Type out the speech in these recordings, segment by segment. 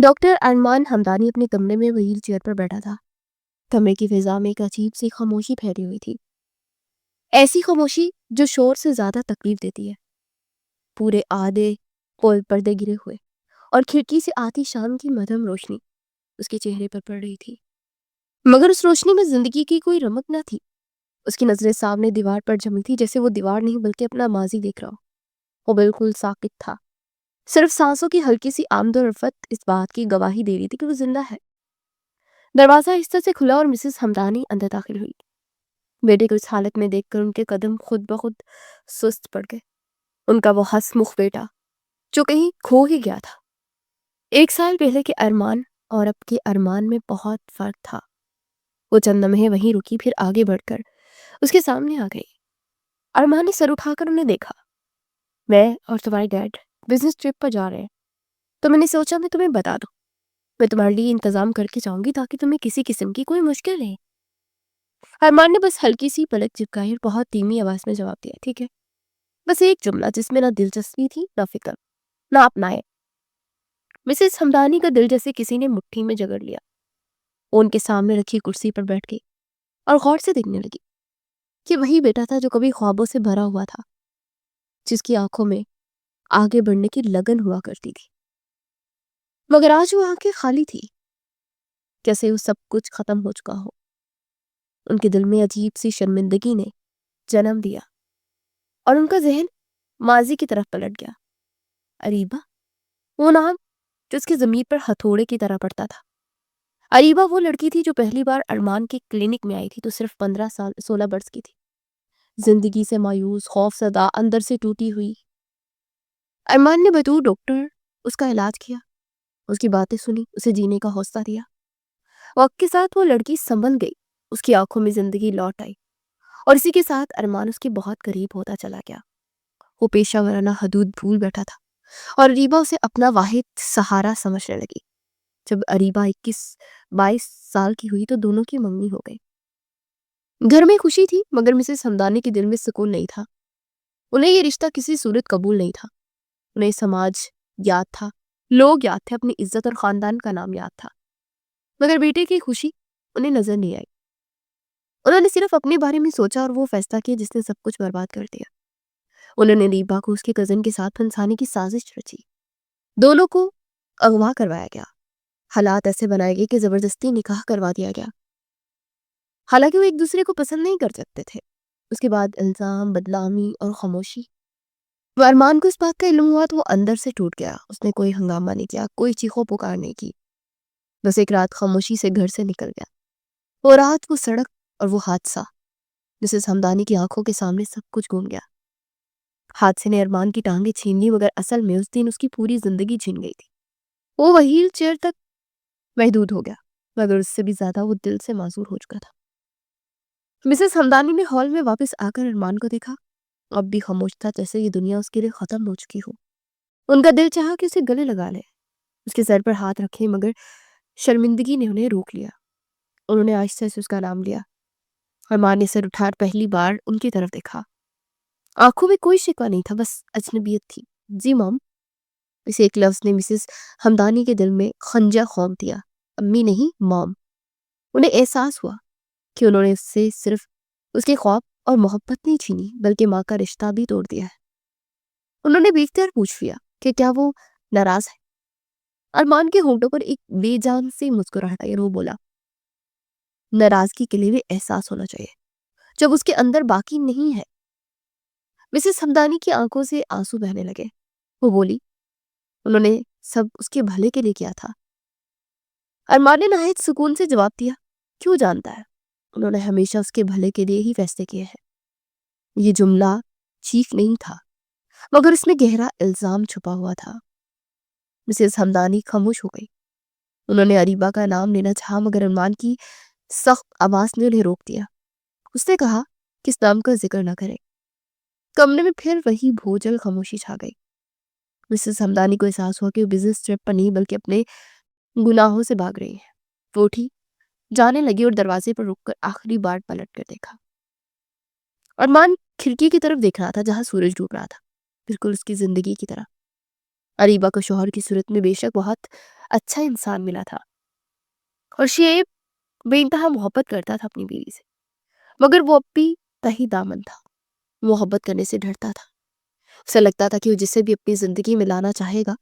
Doctor ارمان ہمدانی اپنے کمرے میں وہیل چیئر پر بیٹھا تھا۔ کمرے کی فضا میں ایک عجیب سی خاموشی پھیلی ہوئی تھی، ایسی خاموشی جو شور سے زیادہ تکلیف دیتی ہے۔ پورے آدھے پول پردے گرے ہوئے اور کھڑکی سے آتی شام کی مدھم روشنی اس کے چہرے پر پڑ رہی تھی، مگر اس روشنی میں زندگی کی کوئی رمق نہ تھی۔ اس کی نظریں سامنے دیوار پر جمی تھی، جیسے وہ دیوار نہیں بلکہ اپنا ماضی دیکھ رہا ہو۔ وہ بالکل ساکت تھا، صرف سانسوں کی ہلکی سی آمد و رفت اس بات کی گواہی دے رہی تھی کہ وہ زندہ ہے۔ دروازہ آہستہ سے کھلا اور مسز ہمدانی اندر داخل ہوئی۔ بیٹے کو اس حالت میں دیکھ کر ان کے قدم خود بخود سست پڑ گئے۔ ان کا وہ ہسمکھ بیٹا جو کہیں کھو ہی گیا تھا۔ 1 سال پہلے کے ارمان اور اب کے ارمان میں بہت فرق تھا۔ وہ چند لمحے وہیں رکی، پھر آگے بڑھ کر اس کے سامنے آ گئی۔ ارمان نے سر اٹھا کر انہیں دیکھا۔ میں اور تمہارے ڈیڈ بزنس ٹرپ پر جا رہے ہیں، تو میں نے سوچا میں تمہیں بتا دوں۔ میں تمہارے لیے انتظام کر کے جاؤں گی تاکہ تمہیں کسی قسم کی کوئی مشکل نہیں۔ ارمان نے بس ہلکی سی پلک جھپکائی اور بہت دھیمی آواز میں جواب دیا، ٹھیک ہے۔ بس ایک جملہ جس میں نہ دلچسپی تھی نہ فکر، نہ اپنائے۔ مسز ہمدانی کا دل جیسے کسی نے مٹھی میں جگڑ لیا۔ وہ ان کے سامنے رکھی کرسی پر بیٹھ گئی اور غور سے دیکھنے لگی کہ وہی بیٹا تھا جو کبھی خوابوں سے بھرا ہوا تھا، جس کی آنکھوں میں آگے بڑھنے کی لگن ہوا کرتی تھی، مگر آج وہ آنکھیں خالی تھی، جیسے وہ سب کچھ ختم ہو چکا ہو۔ ان کے دل میں عجیب سی شرمندگی نے جنم دیا اور ان کا ذہن ماضی کی طرف پلٹ گیا۔ اریبہ، وہ نام جو اس کی ضمیر پر ہتھوڑے کی طرح پڑتا تھا۔ اریبہ وہ لڑکی تھی جو پہلی بار ارمان کے کلینک میں آئی تھی تو صرف 16 برس کی تھی، زندگی سے مایوس، خوف زدہ، اندر سے ٹوٹی ہوئی۔ ارمان نے بطور ڈاکٹر اس کا علاج کیا، اس کی باتیں سنی، اسے جینے کا حوصلہ دیا۔ وقت کے ساتھ وہ لڑکی سنبھل گئی، اس کی آنکھوں میں زندگی لوٹ آئی، اور اسی کے ساتھ ارمان اس کے بہت قریب ہوتا چلا گیا۔ وہ پیشہ ورانہ حدود بھول بیٹھا تھا اور اریبہ اسے اپنا واحد سہارا سمجھنے لگی۔ جب اریبہ 21-22 سال کی ہوئی تو دونوں کی منگنی ہو گئی۔ گھر میں خوشی تھی، مگر مسز ہمدانی کے دل میں سکون نہیں تھا۔ انہیں یہ رشتہ کسی صورت قبول نہیں تھا۔ انہیں سماج یاد تھا، لوگ یاد تھے، اپنی عزت اور خاندان کا نام یاد تھا، مگر بیٹے کی خوشی انہیں نظر نہیں آئی۔ انہوں نے صرف اپنے بارے میں سوچا اور وہ فیصلہ کیا جس نے سب کچھ برباد کر دیا۔ انہوں نے اریبہ کو اس کے کزن کے ساتھ پھنسانے کی سازش رچی۔ دونوں کو اغوا کروایا گیا، حالات ایسے بنائے گئے کہ زبردستی نکاح کروا دیا گیا، حالانکہ وہ ایک دوسرے کو پسند نہیں کر سکتے تھے۔ اس کے بعد الزام، بدنامی اور خاموشی۔ وہ ارمان کو اس بات کا علم ہوا تو وہ اندر سے ٹوٹ گیا۔ اس نے کوئی ہنگامہ نہیں کیا، کوئی چیخو پکار نہیں کی، بس ایک رات خاموشی سے گھر سے نکل گیا۔ وہ رات، وہ سڑک اور وہ حادثہ، مسز ہمدانی کی آنکھوں کے سامنے سب کچھ گم گیا۔ حادثے نے ارمان کی ٹانگیں چھین لی، مگر اصل میں اس دن اس کی پوری زندگی چھین گئی تھی۔ وہ وہیل چیئر تک محدود ہو گیا، مگر اس سے بھی زیادہ وہ دل سے معذور ہو چکا تھا۔ مسز ہمدانی نے ہال میں واپس آ کر ارمان کو دیکھا، اب بھی خاموش تھا، جیسے یہ دنیا اس کے لیے ختم ہو چکی ہو۔ ان کا دل چاہا کہ اسے گلے لگا لے، اس کے سر پر ہاتھ رکھے، مگر شرمندگی نے انہیں روک لیا۔ انہوں نے آہستہ سے اس کا نام لیا۔ ارمان نے سر اٹھا پہلی بار ان کی طرف دیکھا۔ آنکھوں میں کوئی شکوہ نہیں تھا، بس اجنبیت تھی۔ جی مام۔ اس ایک لفظ نے مسز ہمدانی کے دل میں خنجر کھونک دیا۔ امی نہیں، مام۔ انہیں احساس ہوا کہ انہوں نے اس سے صرف اس کے خواب اور محبت نہیں چھینی، بلکہ ماں کا رشتہ بھی توڑ دیا ہے۔ انہوں نے بیفتر پوچھ لیا کہ کیا وہ ناراض ہے؟ ارمان کے ہونٹوں پر ایک بے جان سی مسکراہٹ آئی اور وہ بولا، ناراضگی کے لیے بھی احساس ہونا چاہیے جب اس کے اندر باقی نہیں ہے۔ مسز ہمدانی کی آنکھوں سے آنسو بہنے لگے۔ وہ بولی، انہوں نے سب اس کے بھلے کے لیے کیا تھا۔ ارمان نے نہایت سکون سے جواب دیا، کیوں جانتا ہے، انہوں نے ہمیشہ اس کے بھلے کے لیے ہی فیصلے کیے ہیں۔ یہ جملہ چیخ نہیں تھا، مگر اس میں گہرا الزام چھپا ہوا تھا۔ مسز ہمدانی خاموش ہو گئی۔ انہوں نے اریبہ کا نام لینا چاہا، مگر ارمان کی سخت آواز نے انہیں روک دیا۔ اس نے کہا کہ اس نام کا ذکر نہ کریں۔ کمرے میں پھر وہی بھوجل خاموشی چھا گئی۔ مسز ہمدانی کو احساس ہوا کہ وہ بزنس ٹرپ پر نہیں بلکہ اپنے گناہوں سے بھاگ رہی ہیں۔ وہ اٹھی، جانے لگی اور دروازے پر رک کر آخری بار پلٹ کر دیکھا۔ ارمان کھڑکی کی طرف دیکھ رہا تھا جہاں سورج ڈوب رہا تھا، بالکل اس کی زندگی کی طرح۔ اریبہ کو شوہر کی صورت میں بے شک بہت اچھا انسان ملا تھا اور شعیب بے انتہا محبت کرتا تھا اپنی بیوی سے، مگر وہ اب بھی تہی دامن تھا، محبت کرنے سے ڈرتا تھا۔ اسے لگتا تھا کہ وہ جسے بھی اپنی زندگی میں لانا چاہے گا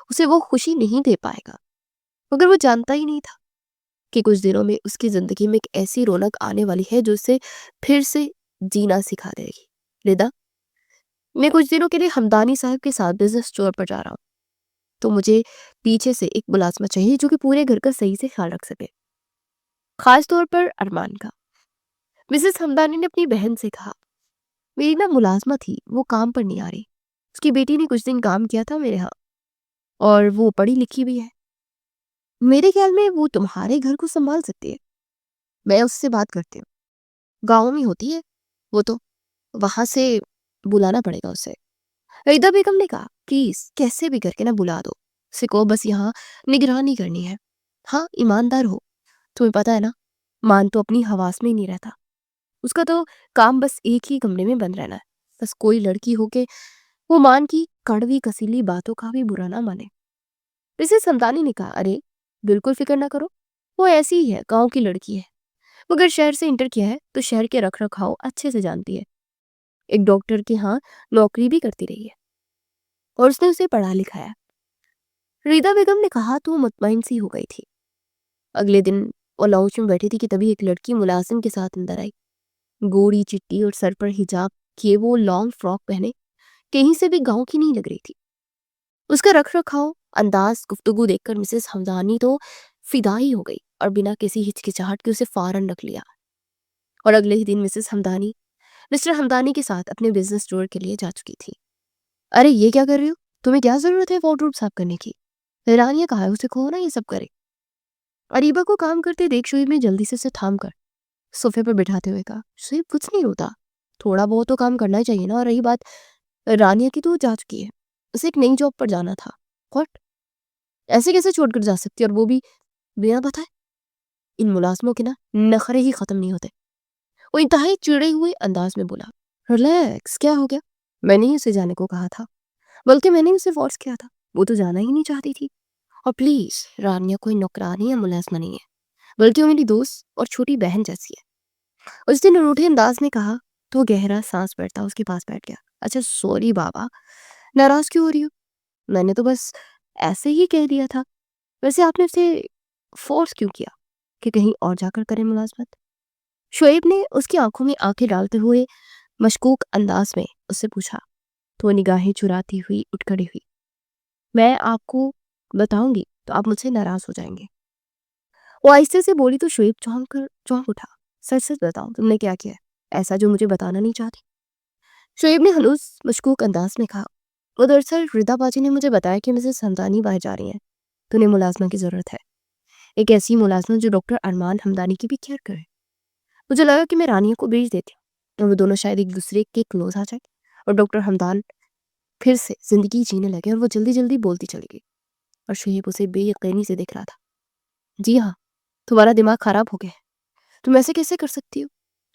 اسے وہ خوشی نہیں دے پائے گا، مگر وہ جانتا ہی نہیں تھا کہ کچھ دنوں میں اس کی زندگی میں ایک ایسی رونق آنے والی ہے جو اسے پھر سے جینا سکھا دے گی۔ ردا، میں کچھ دنوں کے لیے ہمدانی صاحب کے ساتھ بزنس ٹور پر جا رہا ہوں، تو مجھے پیچھے سے ایک ملازمہ چاہیے جو کہ پورے گھر کا صحیح سے خیال رکھ سکے، خاص طور پر ارمان کا۔ مسز ہمدانی نے اپنی بہن سے کہا، میری ملازمہ تھی، وہ کام پر نہیں آ رہی، اس کی بیٹی نے کچھ دن کام کیا تھا میرے ہاں اور وہ پڑھی لکھی بھی ہے، میرے خیال میں وہ تمہارے گھر کو سنبھال سکتی ہے۔ میں اس سے بات کرتی ہوں، گاؤں میں ہوتی ہے وہ، تو وہاں سے بلانا پڑے گا اسے۔ ریدا بیگم نے کہا، پلیز کیسے بھی کر کے بلا دو اسے، کو بس یہاں نگرانی کرنی ہے۔ ہاں ایماندار ہو، تمہیں پتا ہے نا مان تو اپنی حواس میں ہی نہیں رہتا، اس کا تو کام بس ایک ہی کمرے میں بند رہنا ہے، بس کوئی لڑکی ہو کے وہ مان کی کڑوی کسیلی باتوں کا بھی برا نہ مانے۔ مسز ہمدانی نے کہا، ارے بالکل فکر نہ کرو، وہ ایسی ہی ہے، گاؤں کی لڑکی ہے، مگر شہر سے انٹر کیا ہے تو شہر کے رکھ رکھاؤ اچھے سے جانتی ہے، ایک ڈاکٹر کے ہاں نوکری بھی کرتی رہی ہے اور اس نے اسے پڑھا لکھایا۔ ریدا بیگم نے کہا تو وہ مطمئن سی ہو گئی تھی۔ اگلے دن وہ لاؤنج میں بیٹھی تھی کہ تبھی ایک لڑکی ملازم کے ساتھ اندر آئی، گوڑی چٹی اور سر پر حجاب کیے وہ لانگ فراک پہنے، کہیں سے بھی گاؤں کی نہیں لگ رہی تھی۔ اس کا رکھ رکھاؤ، انداز، گفتگو دیکھ کر مسز ہمدانی تو فدا ہی ہو گئی اور بنا کسی ہچکچاہٹ کے اسے فوراً رکھ لیا، اور اگلے ہی دن مسز ہمدانی مسٹر ہمدانی کے ساتھ اپنے بزنس ٹور کے لیے جا چکی تھی۔ ارے یہ کیا کر رہی ہو؟ تمہیں کیا ضرورت ہے وارڈروب صاف کرنے کی؟ رانیہ کہا ہے اسے کہو نا یہ سب کرے۔ اریبہ کو کام کرتے دیکھ شعیب نے جلدی سے اسے تھام کر صوفے پر بٹھاتے ہوئے کہا، شعیب کچھ نہیں ہوتا، تھوڑا بہت تو کام کرنا ہی چاہیے نا، اور رہی بات رانیہ کی تو جا چکی ہے، اسے ایک نئی جاب پر جانا تھا۔ واٹ؟ ایسے کیسے چھوڑ کر جا سکتی، اور وہ بھی بنا بتائے؟ ان ملازموں کے نخرے ہی ختم نہیں ہوتے۔ وہ انتہائی چڑے ہوئے انداز میں بولا، ریلیکس، کیا ہو گیا؟ میں نے اسے جانے کو کہا تھا، بلکہ میں نے اسے فورس کیا تھا، وہ تو جانا ہی نہیں چاہتی تھی۔ اور پلیز، رانیہ کوئی نوکرانی یا ملازمہ نہیں ہے، بلکہ وہ میری دوست اور چھوٹی بہن جیسی ہے۔ اس دن روٹھے انداز میں کہا تو گہرا سانس بھرتا اس کے پاس بیٹھ گیا۔ اچھا سوری بابا، ناراض کیوں ہو رہی ہو؟ میں نے تو بس ایسے ہی کہہ دیا تھا، ویسے آپ نے اسے فورس کیوں کیا کہ کہیں اور جا کر کریں ملازمت؟ شعیب نے اس کی آنکھوں میں آنکھیں ڈالتے ہوئے مشکوک انداز میں اس سے پوچھا، تو نگاہیں چراتی ہوئی اٹھ کھڑی ہوئی۔ میں آپ کو بتاؤں گی تو آپ مجھ سے ناراض ہو جائیں گے۔ وہ آہستہ سے بولی تو شعیب چونک اٹھا۔ سچ سچ بتاؤ، تم نے کیا کیا ہے ایسا جو مجھے بتانا نہیں چاہتی؟ شعیب نے ہنوز مشکوک انداز میں کہا، وہ دراصل ردا باجی نے مجھے بتایا کہ مسز ہمدانی باہر جا رہی ہیں، تو انہیں ملازمہ کی ضرورت ہے، ایک ایسی ملازمہ جو ڈاکٹر ارمان ہمدانی کی بھی کیئر کرے۔ مجھے لگا کہ میں رانیہ کو بھیج دیتی ہوں اور وہ دونوں شاید ایک دوسرے کے کلوز آ جائیں اور ڈاکٹر ہمدان پھر سے زندگی جینے لگے، اور وہ جلدی جلدی بولتی چلی گئی اور شعیب اسے بے یقینی سے دیکھ رہا تھا۔ جی ہاں، تمہارا دماغ خراب ہو گیا ہے، تم ایسے کیسے کر سکتی ہو؟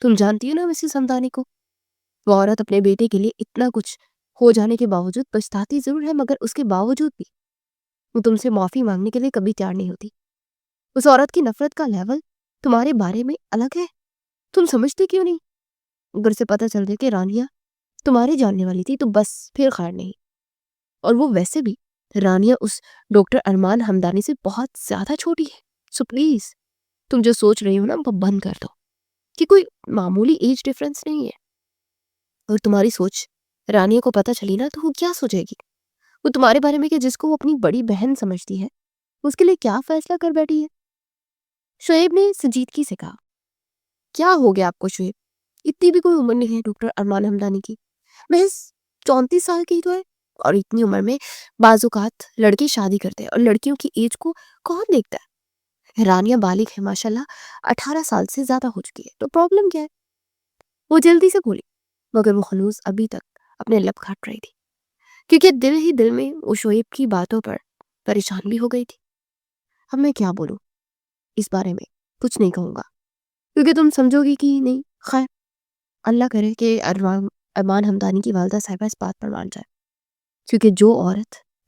تم جانتی ہو نا مسز ہمدانی کو، وہ عورت اپنے بیٹے کے لیے اتنا کچھ ہو جانے کے باوجود پچھتاتی ضرور ہے، مگر اس کے باوجود بھی وہ تم سے معافی مانگنے کے لیے کبھی تیار نہیں ہوتی۔ اس عورت کی نفرت کا لیول تمہارے بارے میں الگ ہے، تم سمجھتے کیوں نہیں؟ اگر اسے پتہ چل جائے کہ رانیہ تمہاری جاننے والی تھی تو بس پھر خیر نہیں، اور وہ ویسے بھی رانیہ اس ڈاکٹر ارمان ہمدانی سے بہت زیادہ چھوٹی ہے، سو پلیز تم جو سوچ رہی ہو وہ بند کر دو کہ کوئی معمولی ایج ڈیفرنس نہیں ہے۔ اور تمہاری سوچ رانیہ کو پتہ چلی نا تو وہ کیا سوچے گی؟ وہ تمہارے بارے میں کہ جس کو وہ اپنی بڑی بہن سمجھتی ہے، اس کے لیے کیا فیصلہ کر بیٹھی ہے؟ شعیب نے سنجیدگی سے کہا، کیا ہو گیا آپ کو شعیب؟ اتنی بھی کوئی عمر نہیں ہے ڈاکٹر ارمان ہمدانی کی، محض 34 سال کی تو ہے، اور اتنی عمر میں بعض اوقات لڑکے شادی کرتے ہیں اور لڑکیوں کی ایج کو کون دیکھتا ہے؟ رانیہ بالغ ہے، ماشاءاللہ 18 سال سے زیادہ ہو چکی ہے، تو پرابلم کیا ہے؟ وہ جلدی سے بولی، مگر وہ خلوص ابھی تک اپنے لب کاٹ رہی تھی، کیونکہ دل ہی دل میں وہ شعیب کی باتوں پر پریشان بھی ہو گئی تھی۔ اب میں کیا بولوں اس بارے میں؟ کچھ نہیں کہوں گا کیونکہ تم سمجھو گی کہ نہیں۔ خیر، اللہ کرے کہ ارمان ہمدانی کی والدہ صاحبہ اس بات پر مان جائے، کیونکہ جو عورت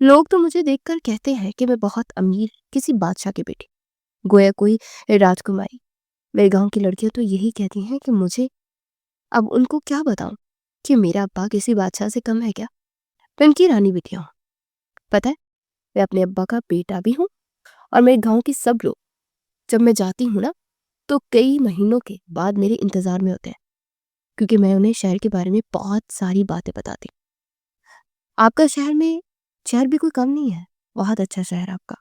لوگ تو مجھے دیکھ کر کہتے ہیں کہ میں بہت امیر کسی بادشاہ کی بیٹی، گویا کوئی راجکماری۔ میرے گاؤں کی لڑکیاں تو یہی کہتی ہیں کہ مجھے اب ان کو کیا بتاؤں کہ میرا ابا کسی بادشاہ سے کم ہے کیا، میں ان کی رانی بیٹیاں ہوں۔ پتہ ہے، میں اپنے ابا کا بیٹا بھی ہوں، اور میرے گاؤں کی سب لوگ جب میں جاتی ہوں نا تو کئی مہینوں کے بعد میرے انتظار میں ہوتے ہیں، کیونکہ میں انہیں شہر کے بارے میں بہت ساری باتیں بتاتی ہوں۔ آپ کا شہر بھی کوئی کم نہیں ہے، بہت اچھا شہر آپ کا،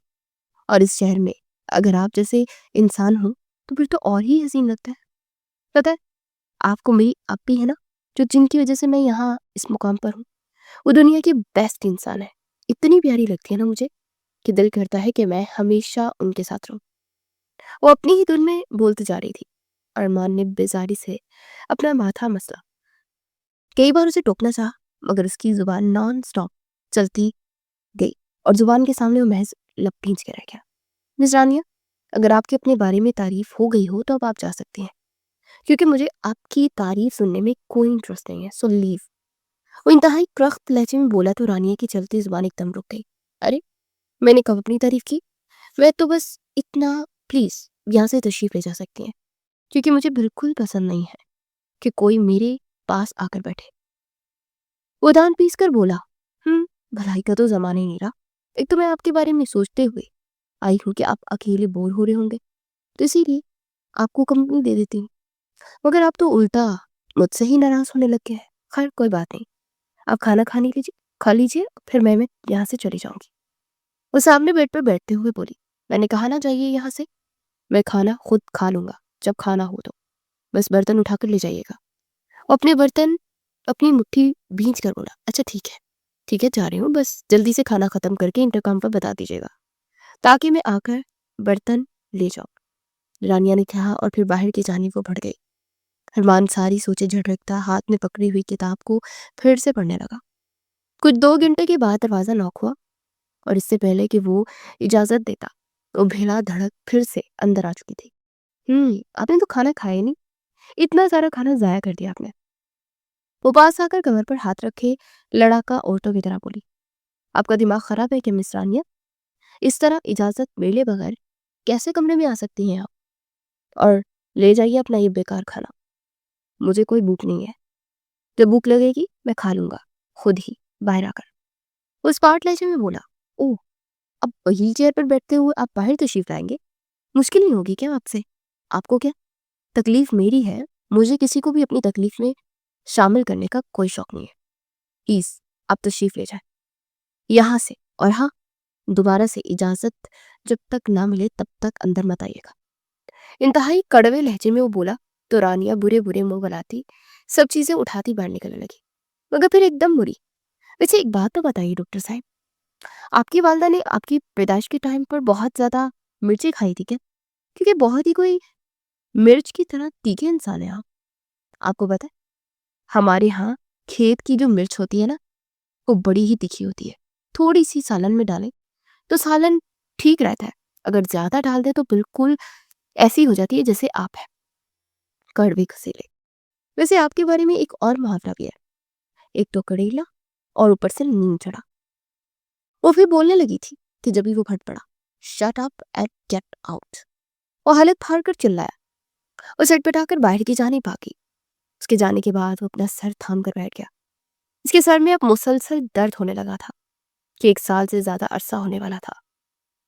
اور اس شہر میں اگر آپ جیسے انسان ہوں تو پھر تو اور ہی حسین لگتا ہے۔ پتہ ہے، آپ کو میری اپی ہے نا، جن کی وجہ سے میں یہاں اس مقام پر ہوں، وہ دنیا کی بیسٹ انسان ہے، اتنی پیاری لگتی ہے نا مجھے کہ دل کرتا ہے کہ میں ہمیشہ ان کے ساتھ رہوں۔ وہ اپنی ہی دل میں بولتی جا رہی تھی۔ ارمان نے بیزاری سے اپنا ماتھا مسلا، کئی بار اسے ٹوکنا چاہا مگر اس کی زبان نان سٹاپ چلتی گئی، اور زبان کے سامنے وہ محض لب بھینچ کے رہ گیا۔ مس رانیہ، اگر آپ کے اپنے بارے میں تعریف ہو گئی ہو تو اب آپ جا سکتی ہیں، کیونکہ مجھے آپ کی تعریف سننے میں کوئی انٹرسٹ نہیں ہے، سو لیو۔ وہ انتہائی کرخت لہجے میں بولا تو رانیہ کی چلتی زبان ایک دم رک گئی۔ ارے، میں نے کب اپنی تعریف کی؟ میں تو بس اتنا، پلیز یہاں سے تشریف لے جا سکتی ہیں، کیونکہ مجھے بالکل پسند نہیں ہے کہ کوئی میرے پاس آ کر بیٹھے۔ وہ دان پیس کر بولا، بھلائی کا تو زمانہ ہی نہیں رہا۔ ایک تو میں آپ کے بارے میں سوچتے ہوئے آئی ہوں کہ آپ اکیلے بور ہو رہے ہوں گے، تو اسی لیے آپ کو کمپنی دے دیتی ہوں، مگر آپ تو الٹا مجھ سے ہی ناراض ہونے لگ گئے ہیں۔ خیر کوئی بات نہیں، آپ کھانا کھا لیجیے، پھر میں یہاں سے چلی جاؤں گی۔ وہ سامنے بیڈ پر بیٹھتے ہوئے بولی، میں نے کہا نا جائیے یہاں سے، میں کھانا خود کھا لوں گا جب کھانا ہو تو، بس برتن اٹھا کر لے جائیے گا۔ وہ اپنے برتن اپنی مٹھی بھینچ کر بولا، اچھا ٹھیک ہے جا رہی ہوں، بس جلدی سے کھانا ختم کر کے انٹرکام پر بتا دیجیے گا تاکہ میں آ کر برتن لے جاؤں۔ رانیہ نے کہا اور پھر باہر کی جانب وہ بڑھ گئی۔ ارمان ساری سوچے جھڑکتا ہاتھ میں پکڑی ہوئی کتاب کو پھر سے پڑھنے لگا۔ کچھ 2 گھنٹے کے بعد دروازہ نوک ہوا، اور اس سے پہلے کہ وہ اجازت دیتا وہ بھیڑا دھڑک پھر سے اندر آ چکی تھی۔ آپ نے تو کھانا کھایا نہیں، اتنا سارا کھانا ضائع کر دیا آپ نے۔ وہ پاس آ کر کمر پر ہاتھ رکھے لڑاکا عورتوں کی طرح بولی، آپ کا دماغ خراب ہے کہ مس رانیہ؟ اس طرح اجازت میلے بغیر کیسے کمرے میں آ سکتی ہیں آپ؟ اور لے جائیے اپنا یہ بیکار کھانا، مجھے کوئی بھوک نہیں ہے، جب بھوک لگے گی میں کھا لوں گا خود ہی باہر آ کر۔ وہ اسپاٹ لہجے میں بولا، اوہ، اب وہی چیئر پر بیٹھتے ہوئے آپ باہر تشریف لائیں گے؟ مشکل نہیں ہوگی کیا آپ سے؟ آپ کو کیا تکلیف میری ہے؟ مجھے کسی کو بھی اپنی تکلیف میں شامل کرنے کا کوئی شوق نہیں ہے۔ پلیز آپ تشریف لے جائیں یہاں سے، اور ہاں، دوبارہ سے اجازت جب تک نہ ملے تب تک اندر مت آئیے گا۔ انتہائی کڑوے لہجے میں وہ بولا تو رانیہ برے منہ بناتی سب چیزیں اٹھاتی باہر نکلنے لگی، مگر پھر ایک دم مڑی۔ ویسے ایک بات تو بتائیے ڈاکٹر صاحب، آپ کی والدہ نے آپ کی پیدائش کے ٹائم پر بہت زیادہ مرچیں کھائی تھی کیا؟ کیونکہ بہت ہی کوئی مرچ کی طرح تیکھے انسان ہیں آپ کو پتہ ہے ہمارے ہاں کھیت کی جو مرچ ہوتی ہے نا وہ بڑی ہی تیکھی ہوتی ہے، تھوڑی سی سالن میں ڈالیں تو سالن ٹھیک رہتا ہے، اگر زیادہ ڈال دیں تو بالکل ایسی ہو جاتی ہے جیسے آپ ہے، کڑوے کسیلے۔ ویسے آپ کے بارے میں ایک اور محاورہ بھی ہے، ایک تو کڑیلا اور اوپر سے نیند چڑھا۔ وہ پھر بولنے لگی تھی کہ جبھی وہ پھٹ پڑا، shut up and get out. وہ حلق پھاڑ کر چلایا، وہ سٹ پٹا کر باہر کی جانب بھاگی۔ اس کے جانے کے بعد وہ اپنا سر تھام کر بیٹھ گیا۔ اس کے سر میں اب مسلسل درد ہونے لگا تھا کہ 1 سال سے زیادہ عرصہ ہونے والا تھا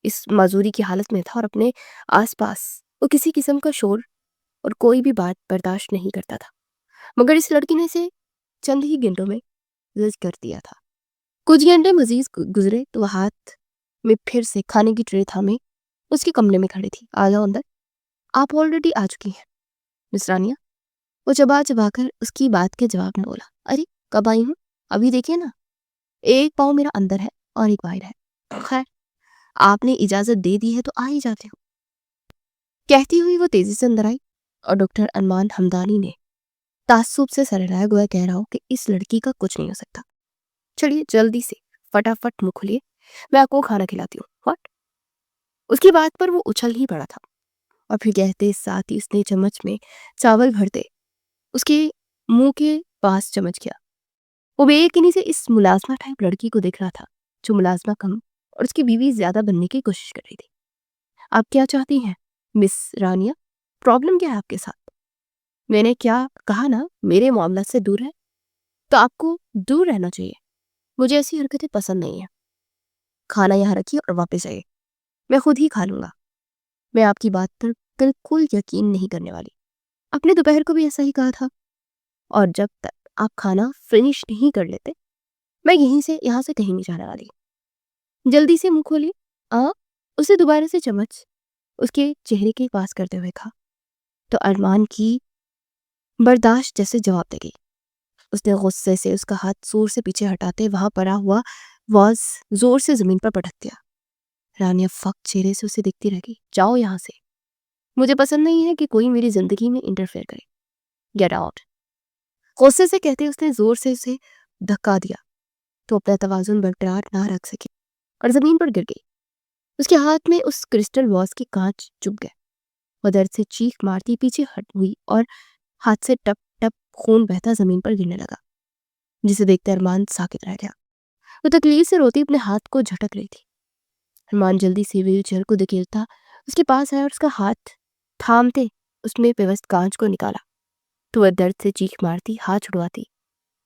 اس معذوری کی حالت میں تھا، اور اپنے آس پاس وہ کسی قسم کا شور اور کوئی بھی بات برداشت نہیں کرتا تھا، مگر اس لڑکی نے اسے چند ہی گھنٹوں میں زج کر دیا تھا۔ کچھ گھنٹے مزید گزرے تو وہ ہاتھ میں پھر سے کھانے کی ٹرے تھامے اس کے کمرے میں کھڑی تھی۔ آ جاؤ اندر، آپ آلریڈی آ چکی ہیں مس رانیہ۔ وہ چبا کر اس کی بات کے جواب میں بولا، ارے کب آئی ہوں؟ ابھی دیکھیے نا، ایک پاؤں میرا اندر ہے اور ایک باہر ہے، خیر آپ نے اجازت دے دی ہے تو آ ہی جاتے ہو۔ کہتی ہوئی وہ تیزی سے اندر آئی، اور ڈاکٹر ارمان ہمدانی نے تعصب سے سر ہلایا گویا کہہ رہا ہو کہ اس لڑکی کا کچھ نہیں ہو سکتا۔ چلیے جلدی سے فٹافٹ منہ کھولیے، میں آپ کو کھانا کھلاتی ہوں۔ واٹ؟ اس کی بات پر وہ اچھل ہی پڑا تھا، اور پھر کہتے ساتھ ہی اس نے چمچ میں چاول بھرتے اس کے منہ کے پاس چمچ کیا۔ وہ بے یقینی سے اس ملازمہ ٹائپ لڑکی کو دیکھ رہا تھا جو ملازمہ کم اور اس کی بیوی زیادہ بننے کی کوشش کر رہی تھی۔ آپ کیا چاہتی ہیں مس رانیہ؟ پرابلم کیا ہے آپ کے ساتھ؟ میں نے کیا کہا نا میرے معاملات سے دور ہے، تو آپ کو دور رہنا چاہیے۔ مجھے ایسی حرکتیں پسند نہیں ہیں۔ کھانا یہاں رکھیے اور واپس آئیے، میں خود ہی کھا لوں گا۔ میں آپ کی بات پر بالکل یقین نہیں کرنے والی۔ آپ نے دوپہر کو بھی ایسا ہی کہا تھا، اور جب تک آپ کھانا فنش نہیں کر لیتے میں یہاں سے کہیں نہیں جانے والی۔ جلدی سے منہ کھولیے۔ اسے دوبارہ سے چمچ اس کے چہرے کے پاس کرتے ہوئے کہا تو ارمان کی برداشت جیسے جواب دے گئی۔ اس نے غصے سے اس کا ہاتھ زور سے پیچھے ہٹاتے وہاں پڑا ہوا واز زور سے زمین پر پٹک دیا۔ رانیہ فق چہرے سے اسے دیکھتی رہ گئی۔ جاؤ یہاں سے، مجھے پسند نہیں ہے کہ کوئی میری زندگی میں انٹرفیئر کرے۔ Get out. غصے سے کہتے اس نے زور سے اسے دھکا دیا تو اپنا توازن برقرار نہ رکھ سکے اور زمین پر گر گئی۔ اس کے ہاتھ میں اس کرسٹل واز کے کانچ چبھ گئے۔ وہ درد سے چیخ مارتی پیچھے ہٹ ہوئی اور ہاتھ سے ٹپ ٹپ خون بہتا زمین پر گرنے لگا، جسے دیکھتے ارمان ساکت رہ گیا۔ وہ تکلیف سے روتی اپنے ہاتھ کو جھٹک رہی تھی۔ ارمان جلدی سے ویل چیئر کو دھکیلتا اس کے پاس آیا اور اس کا ہاتھ تھامتے اس میں پیوست کانچ کو نکالا تو وہ درد سے چیخ مارتی ہاتھ چھڑواتی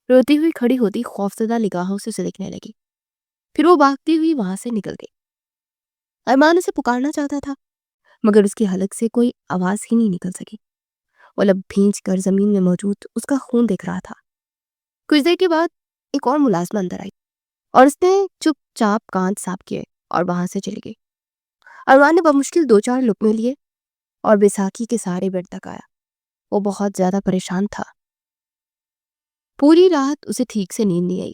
روتی ہوئی کھڑی ہوتی خوفزدہ نگاہوں سے اسے دیکھنے لگی۔ پھر وہ بھاگتی ہوئی وہاں سے نکل گئی۔ ارمان اسے پکارنا چاہتا تھا مگر اس کی حلق سے کوئی آواز ہی نہیں نکل سکی۔ وہ لب بھینچ کر زمین میں موجود اس کا خون دیکھ رہا تھا۔ کچھ دیر کے بعد ایک اور ملازمہ اندر آئی اور اس نے چپ چاپ کانچ صاف کیے اور وہاں سے چلی گئی۔ ارمان نے بمشکل 2-4 لقمے لیے اور بیساکھی کے سہارے بیڈ تک آیا۔ وہ بہت زیادہ پریشان تھا۔ پوری رات اسے ٹھیک سے نیند نہیں آئی۔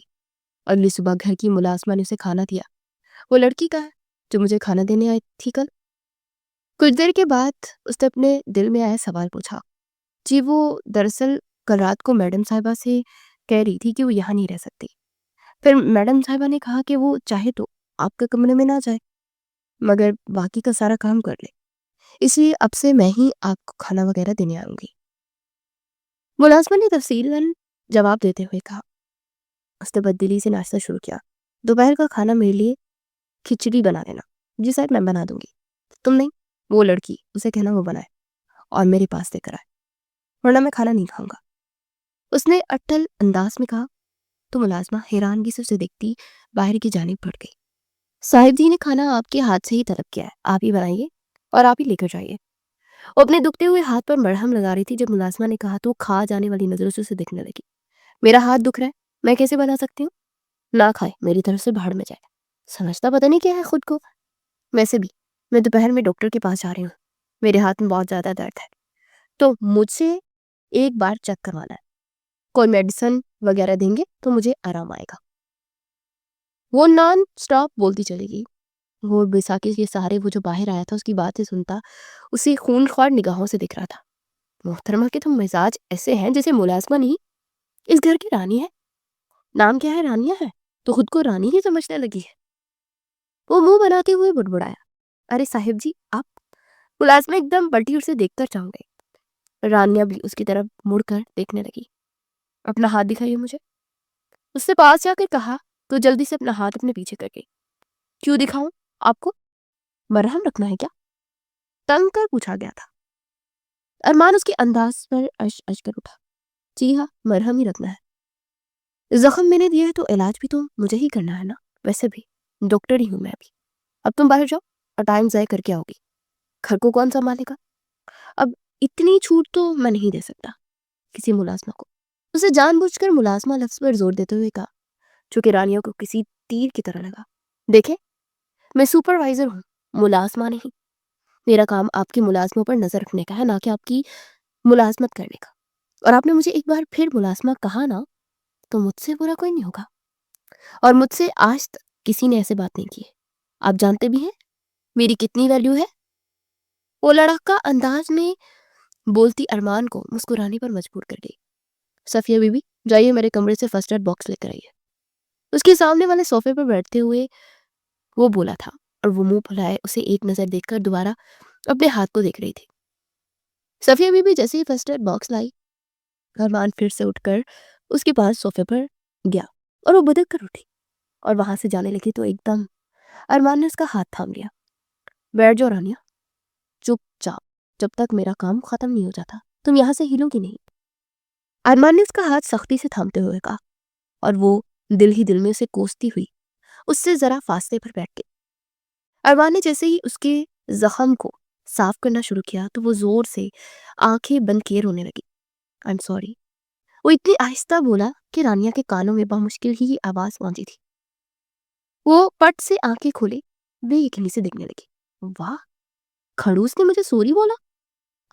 اگلی صبح گھر کی ملازمہ نے اسے کھانا دیا۔ وہ لڑکی کا ہے جو مجھے کھانا دینے آئی تھی کل؟ کچھ دیر کے بعد اس نے اپنے دل میں آیا سوال پوچھا۔ جی وہ دراصل کل رات کو میڈم صاحبہ سے کہہ رہی تھی کہ وہ یہاں نہیں رہ سکتی۔ پھر میڈم صاحبہ نے کہا کہ وہ چاہے تو آپ کے کمرے میں نہ جائے مگر باقی کا سارا کام کر لے، اس لیے اب سے میں ہی آپ کو کھانا وغیرہ دینے آؤں گی۔ ملازمہ نے تفصیلاً جواب دیتے ہوئے کہا۔ اس نے بددلی سے ناشتہ شروع کیا۔ دوپہر کا کھانا میرے لیے کھچڑی بنا دینا۔ جی سر میں بنا دوں گی۔ تم نہیں، وہ لڑکی، اسے کہنا وہ بنائے اور میرے پاس دے کر آئے، ورنہ میں کھانا نہیں کھاؤں گا، اس نے اٹل انداز میں کہا۔ تو ملازمہ حیرانگی سے اسے دیکھتی باہر کی جانب بڑھ گئی۔ صاحب جی نے کھانا آپ کے ہاتھ سے ہی طلب کیا ہے، آپ ہی بنائیے اور آپ ہی لے کر جائیے۔ وہ اپنے دکھتے ہوئے ہاتھ پر مرہم لگا رہی تھی جب ملازمہ نے کہا تو وہ کھا جانے والی نظروں سے اسے دیکھنے لگی۔ میرا ہاتھ دکھ رہا ہے، میں کیسے بنا سکتی ہوں؟ نہ کھائے، میری طرف سے بھاڑ میں جائے۔ سمجھتا پتہ نہیں کیا ہے خود کو۔ ویسے بھی میں دوپہر میں ڈاکٹر کے پاس جا رہی ہوں، میرے ہاتھ میں بہت زیادہ درد ہے، تو مجھ سے ایک بار چیک کروانا ہے، کوئی میڈیسن وغیرہ دیں گے تو مجھے آرام آئے گا۔ وہ نان سٹاپ بولتی چلی گئی۔ وہ بیساکھی کے سہارے وہ جو باہر آیا تھا اس کی باتیں سنتا اسے خون خوار نگاہوں سے دیکھ رہا تھا۔ محترمہ کے تم مزاج ایسے ہیں جیسے ملازمہ نہیں اس گھر کی رانی ہے۔ نام کیا ہے؟ رانیہ ہے تو خود کو رانی ہی سمجھنے لگی ہے۔ وہ منہ بناتے ہوئے بڑبڑایا۔ ارے صاحب جی آپ۔ ملازمہ ایک دم بلٹی اسے دیکھ کر چونک گئی۔ رانیہ بھی اس کی طرف مڑ کر دیکھنے لگی۔ اپنا ہاتھ دکھائیے مجھے، اس سے پاس جا کر کہا تو جلدی سے اپنا ہاتھ اپنے پیچھے کر گئی۔ کیوں دکھاؤں آپ کو؟ مرہم رکھنا ہے کیا؟ تنگ کر پوچھا گیا تھا۔ ارمان اس کے انداز پر اش اش کر اٹھا۔ جی ہاں مرہم ہی رکھنا ہے، زخم میں نے دیا ہے تو علاج بھی تو مجھے ہی کرنا ہے نا، ویسے بھی ڈاکٹر ہی ہوں میں بھی۔ اب تم باہر جاؤ اور ٹائم ضائع کر کے آؤ گی، گھر کو کون سنبھالے گا؟ اب اتنی چھوٹ تو میں نہیں دے سکتا کسی ملازمہ کو۔ اسے جان بوجھ کر ملازمہ لفظ پر زور دیتے ہوئے کہا جو کہ رانیہ کو کسی تیر کی طرح لگا۔ دیکھیں میں سپروائزر ہوں، ملازمہ نہیں۔ میرا کام آپ کی ملازموں پر نظر رکھنے کا ہے، نہ کہ آپ کی ملازمت کرنے کا۔ اور آپ نے مجھے ایک بار پھر ملازمہ کہا نا تو مجھ سے برا کوئی نہیں ہوگا، اور مجھ سے آج تک کسی نے ایسے بات نہیں کی ہے۔ آپ جانتے بھی ہیں میری کتنی ویلیو ہے۔ وہ لڑکا انداز میں بولتی ارمان کو مسکرانے پر مجبور کر گئی۔ صفیہ بی بی جائیے میرے کمرے سے فرسٹ ایڈ باکس لے کر آئیے۔ اس کے سامنے والے صوفے پر بیٹھتے ہوئے وہ بولا تھا اور وہ منہ پھلائے اسے ایک نظر دیکھ کر دوبارہ اپنے ہاتھ کو دیکھ رہی تھی۔ صفیہ بی بی جیسے ہی فرسٹ ایڈ باکس لائی، ارمان پھر سے اٹھ کر اس کے پاس صوفے پر گیا اور وہ بدک کر اٹھی۔ اور وہاں سے جانے لگی تو ایک دم ارمان نے اس کا ہاتھ تھام لیا. بیٹھ جاؤ رانیہ, چپ چاپ, جب تک میرا کام ختم نہیں ہو جاتا تم یہاں سے ہلو گی نہیں. ارمان نے اس کا ہاتھ سختی سے تھامتے ہوئے کہا, اور وہ دل ہی دل میں اسے کوستی ہوئی اس سے ذرا فاصلے پر بیٹھ گئی. ارمان نے جیسے ہی اس کے زخم کو صاف کرنا شروع کیا تو وہ زور سے آنکھیں بند کیے رونے لگی. I'm sorry. وہ اتنی آہستہ بولا کہ رانیہ کے کانوں میں بامشکل ہی آواز پہنچی تھی. وہ پٹ سے آنکھیں کھولے, بے یقینی سے دیکھنے لگی. واہ, کھڑوس نے مجھے سوری بولا,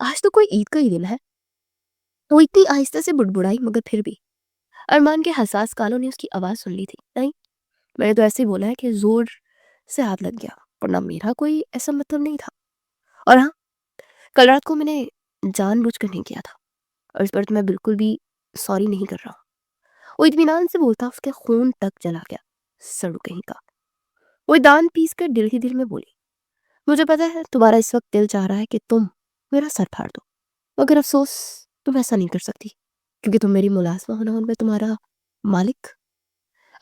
آج تو کوئی عید کا ہی دن ہے. وہ اتنی آہستہ سے بڑبڑائی مگر پھر بھی ارمان کے حساس کانوں نے اس کی آواز سن لی تھی. نہیں, میں نے تو ایسے ہی بولا ہے کہ زور سے ہاتھ لگ گیا, ورنہ میرا کوئی ایسا مطلب نہیں تھا. اور ہاں, کل رات کو میں نے جان بوجھ کر نہیں کیا تھا, اور اس پر تو میں بالکل بھی سوری نہیں کر رہا. وہ اطمینان سے بولتا اس کے خون تک جلا گیا, سڑو کہیں کا. وہ دان پیس کر دل ہی دل میں بولی, مجھے پتا ہے تمہارا اس وقت دل چاہ رہا ہے کہ تم میرا سر پھاڑ دو, مگر افسوس تم ایسا نہیں کر سکتی کیونکہ تم میری ملازمہ ہونا اور میں تمہارا مالک.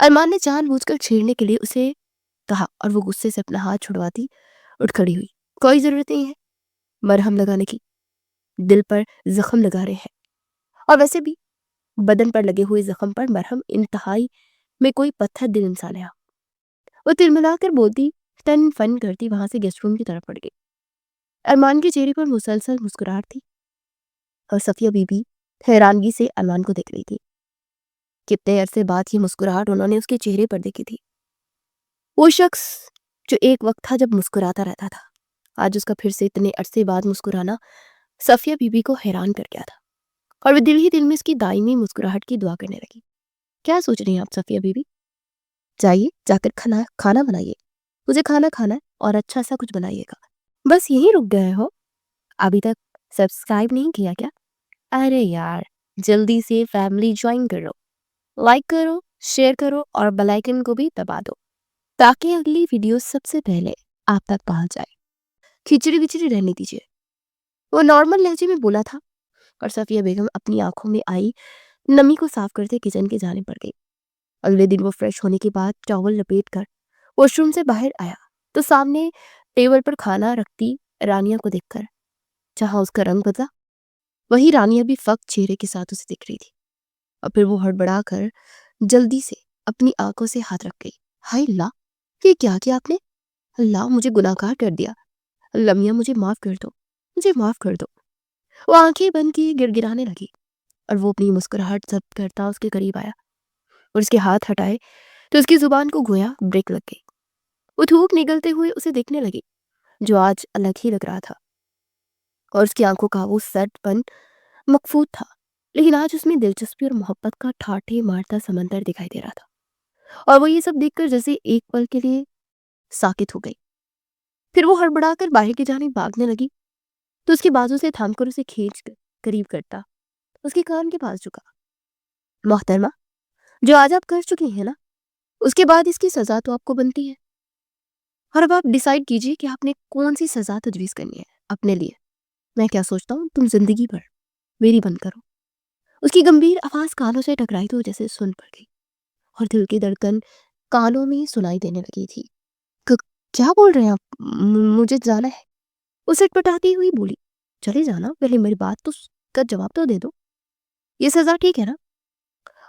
ارمان نے جان بوجھ کر چھیڑنے کے لیے اسے کہا, اور وہ غصے سے اپنا ہاتھ چھڑواتی اٹھ کھڑی ہوئی. کوئی ضرورت نہیں ہے مرہم لگانے کی, دل پر زخم لگا رہے ہیں, اور ویسے بھی بدن پر لگے ہوئے زخم پر مرہم انتہائی میں کوئی پتھر دل انسان ہے. وہ تلملا کر بولتی ٹن فن کرتی وہاں سے گیسٹ روم کی طرف پڑ گئی. ارمان کے چہرے پر مسلسل مسکراہٹ تھی, اور صفیہ بی بی حیرانگی سے ارمان کو دیکھ رہی تھی. کتنے عرصے بعد یہ مسکراہٹ انہوں نے اس کے چہرے پر دیکھی تھی. وہ شخص جو ایک وقت تھا جب مسکراتا رہتا تھا, آج اس کا پھر سے اتنے عرصے بعد مسکرانا صفیہ بی بی کو حیران کر گیا تھا, اور وہ دل ہی دل میں اس کی دائمی مسکراہٹ کی دعا کرنے لگی. کیا سوچ رہی ہیں آپ صفیہ بی بی؟ جائیے جا کر کھانا بنائیے, مجھے کھانا کھانا ہے, اور اچھا سا کچھ بنائیے گا. بس یہیں رک گئے ہو, ابھی تک سبسکرائب نہیں کیا کیا؟ ارے یار, جلدی سے فیملی جوائن کرو, لائک کرو, شیئر کرو, اور بیل آئیکن کو بھی دبا دو تاکہ اگلی ویڈیو سب سے پہلے آپ تک پہنچ جائے. کھچڑی بچڑی رہنے دیجیے, وہ نارمل لہجے میں بولا تھا, اور صفیہ بیگم اپنی آنکھوں میں آئی نمی کو صاف کرتے کچن کی جانب بڑھ گئی. اگلے دن وہ فریش ہونے کے بعد ٹاول لپیٹ کر واش روم سے باہر آیا تو سامنے ٹیبل پر کھانا رکھتی رانیہ کو دیکھ کر جہاں اس کا رنگ بدلا, وہی رانیہ بھی فقط چہرے کے ساتھ اسے دیکھ رہی تھی. اور پھر وہ ہڑبڑا کر جلدی سے اپنی آنکھوں سے ہاتھ رکھ گئی. ہائے اللہ, یہ کیا آپ نے؟ اللہ, مجھے گناہگار کر دیا, لمیہ مجھے معاف کر دو, مجھے معاف کر دو. وہ آنکھیں بند کیے گر گرانے لگی, اور وہ اپنی مسکراہٹ ضبط کرتا اس کے قریب آیا اور اس کے ہاتھ ہٹائے تو اس کی زبان کو گویا بریک لگ گئی. وہ تھوک نگلتے ہوئے اسے دیکھنے لگی جو آج الگ ہی لگ رہا تھا, اور اس کی آنکھوں کا وہ سرد پن مکفوت تھا, لیکن آج اس میں دلچسپی اور محبت کا ٹھاٹھے مارتا سمندر دکھائی دے رہا تھا. اور وہ یہ سب دیکھ کر جیسے ایک پل کے لیے ساکت ہو گئی. پھر وہ ہڑبڑا کر باہر کی جانب بھاگنے لگی تو اس کے بازو سے تھام کر اسے کھینچ کر قریب کرتا اس کے کان کے پاس جھکا. محترمہ, جو آج آپ کر چکی ہیں نا, اس کے بعد اس کی سزا تو آپ کو بنتی ہے, اور اب آپ ڈیسائیڈ کیجئے کہ آپ نے کون سی سزا تجویز کرنی ہے اپنے لیے. میں کیا سوچتا ہوں, تم زندگی بھر میری بند کرو. اس کی گمبھیر آواز کانوں سے ٹکرائی تو جیسے سن پڑ گئی, اور دل کی دھڑکن کانوں میں سنائی دینے لگی تھی. کیا بول رہے ہیں آپ؟ مجھے جانا ہے, وہ سٹپٹاتی ہوئی بولی. چلے جانا, پہلے میری بات تو کا جواب تو دے دو, یہ سزا ٹھیک ہے نا؟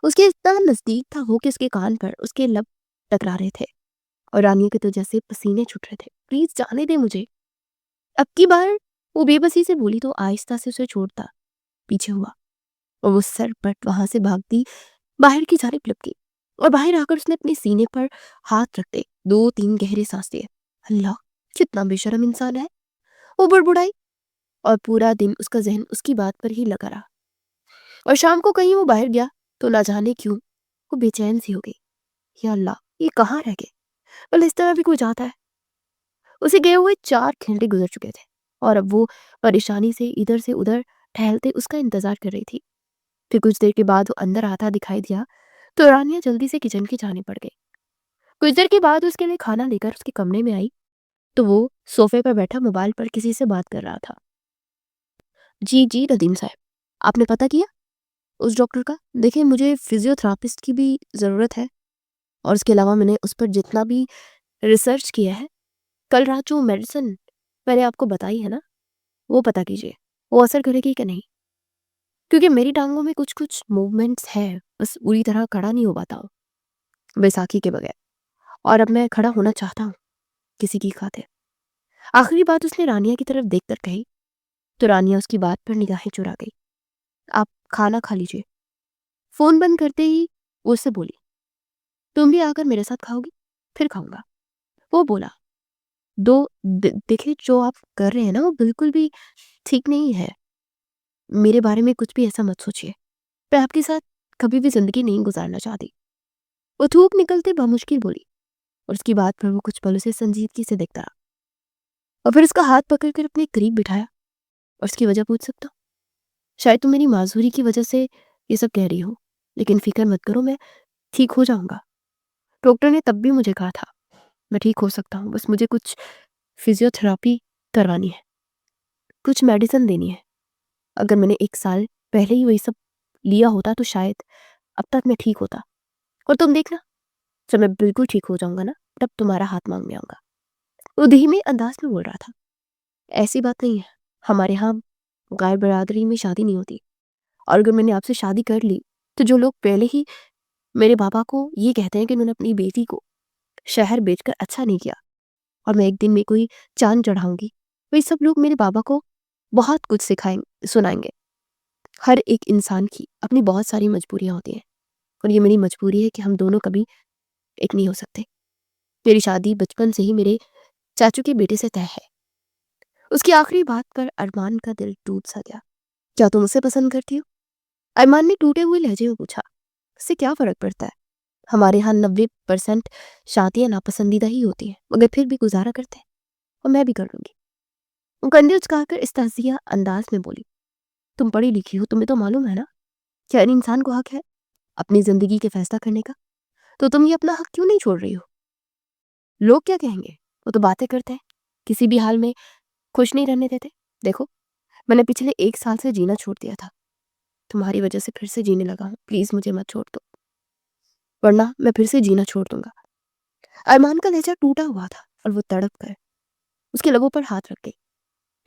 اس کے اتنا نزدیک تھا وہ کہ اس کے کان پر اس کے لب ٹکرا رہے تھے, اور رانیہ کے تو جیسے پسینے چھٹ رہے تھے. پلیز جانے دے مجھے. اب کی بار وہ بے بسی سے بولی تو آہستہ سے اسے چھوڑتا پیچھے ہوا, اور وہ سر پٹ وہاں سے بھاگتی باہر کی جانب لپکی, اور باہر آ کر اس نے اپنے سینے پر ہاتھ رکھتے 2-3 گہرے سانس لیے. اللہ, کتنا بے شرم انسان ہے, وہ بڑبڑائی, اور پورا دن اس کا ذہن اس کی بات پر ہی لگا رہا. اور شام کو کہیں وہ باہر گیا تو نہ جانے کیوں وہ بے چین سی ہو گئی. یا اللہ, یہ کہاں رہ گئے؟ بل اس طرح بھی کوئی جاتا ہے. اسے گئے ہوئے 4 گھنٹے گزر چکے تھے, اور اب وہ پریشانی سے ادھر سے ادھر ٹہلتے اس کا انتظار کر رہی تھی. پھر کچھ دیر کے بعد وہ اندر آتا دکھائی دیا تو رانیہ جلدی سے کچن کی جانب پڑ گئی. کچھ دیر کے بعد اس کے لیے کھانا لے کر اس کے کمرے میں آئی تو وہ صوفے پر بیٹھا موبائل پر کسی سے بات کر رہا تھا. جی ندیم صاحب, آپ نے پتہ کیا اس ڈاکٹر کا؟ دیکھیں, مجھے فزیو تھراپسٹ کی بھی ضرورت ہے. اور اس کے علاوہ میں نے اس پر جتنا بھی ریسرچ کیا ہے، کل رات جو میڈیسن میں نے آپ کو بتائی ہے نا، وہ پتہ کیجیے وہ اثر کرے گی کہ نہیں، کیونکہ میری ٹانگوں میں کچھ موومنٹس ہے، بس پوری طرح کھڑا نہیں ہو پاتا ہوں بیساکھی کے بغیر، اور اب میں کھڑا ہونا چاہتا ہوں کسی کی خاطر۔ آخری بات اس نے رانیہ کی طرف دیکھ کر کہی تو رانیہ اس کی بات پر نگاہیں چرا گئی۔ آپ کھانا کھا لیجیے۔ فون بند کرتے ہی وہ اس سے بولی، تم بھی آ کر میرے ساتھ کھاؤ گی؟ پھر کھاؤں گا۔ وہ بولا، دیکھیں جو آپ کر رہے ہیں نا وہ بالکل بھی ٹھیک نہیں ہے، میرے بارے میں کچھ بھی ایسا مت سوچیے، میں آپ کے ساتھ کبھی بھی زندگی نہیں گزارنا چاہتی۔ وہ تھوک نکلتے بمشکل بولی، اور اس کی بات پر وہ کچھ پلوں سے سنجیدگی سے دیکھتا رہا، اور پھر اس کا ہاتھ پکڑ کر اپنے قریب بٹھایا، اور اس کی وجہ پوچھ سکتا ہوں؟ شاید تم میری معذوری کی وجہ سے یہ سب کہہ رہی ہو، لیکن فکر مت کرو، میں ٹھیک ہو جاؤں گا۔ ڈاکٹر نے تب بھی مجھے کہا تھا میں ٹھیک ہو سکتا ہوں، بس مجھے کچھ فزیو تھراپی کروانی ہے، کچھ میڈیسن دینی ہے۔ اگر میں نے 1 سال پہلے ہی وہی سب لیا ہوتا تو شاید اب تک میں ٹھیک ہوتا، اور تم دیکھنا جب میں بالکل ٹھیک ہو جاؤں گا نا تب تمہارا ہاتھ مانگنے آؤں گا۔ وہ دھیمے انداز میں بول رہا تھا، ایسی بات نہیں ہے، ہمارے ہاں غیر برادری میں شادی نہیں ہوتی، اور اگر میں نے آپ سے شادی کر لی تو جو لوگ پہلے ہی میرے بابا کو یہ کہتے ہیں کہ انہوں نے اپنی بیٹی کو شہر بیچ کر اچھا نہیں کیا، اور میں ایک دن میں کوئی چاند چڑھاؤں گی، وہی سب لوگ میرے بابا کو بہت کچھ سنائیں گے۔ ہر ایک انسان کی اپنی بہت ساری مجبوریاں ہوتی ہیں، اور یہ میری مجبوری ہے کہ ہم دونوں کبھی ایک نہیں ہو سکتے۔ میری شادی بچپن سے ہی میرے چاچو کے بیٹے سے طے ہے۔ اس کی آخری بات پر ارمان کا دل ٹوٹ سا گیا۔ کیا تم اسے پسند کرتی ہو؟ ارمان نے ٹوٹے ہوئے لہجے میں پوچھا۔ اس سے کیا فرق پڑتا ہے؟ ہمارے ہاں 90% شادیاں ناپسندیدہ ہی ہوتی ہیں، مگر پھر بھی گزارا کرتے ہیں، اور میں بھی کر لوں گی۔ وہ کندھے اچکا کر استہزائیہ انداز میں بولی، تم پڑھی لکھی ہو، تمہیں تو معلوم ہے نا کہ ہر انسان کو حق ہے اپنی زندگی کے فیصلہ کرنے کا، تو تم یہ اپنا حق کیوں نہیں چھوڑ رہی ہو؟ لوگ کیا کہیں گے؟ وہ تو باتیں کرتے ہیں، کسی بھی حال میں خوش نہیں رہنے دیتے۔ دیکھو میں نے پچھلے 1 سال سے جینا چھوڑ دیا تھا، تمہاری وجہ سے پھر سے جینے لگا ہوں، پلیز مجھے مت چھوڑ دو، ورنہ میں پھر سے جینا چھوڑ دوں گا۔ ارمان کا لہجہ ٹوٹا ہوا تھا، اور وہ تڑپ کر اس کے لبوں پر ہاتھ رکھ گئی،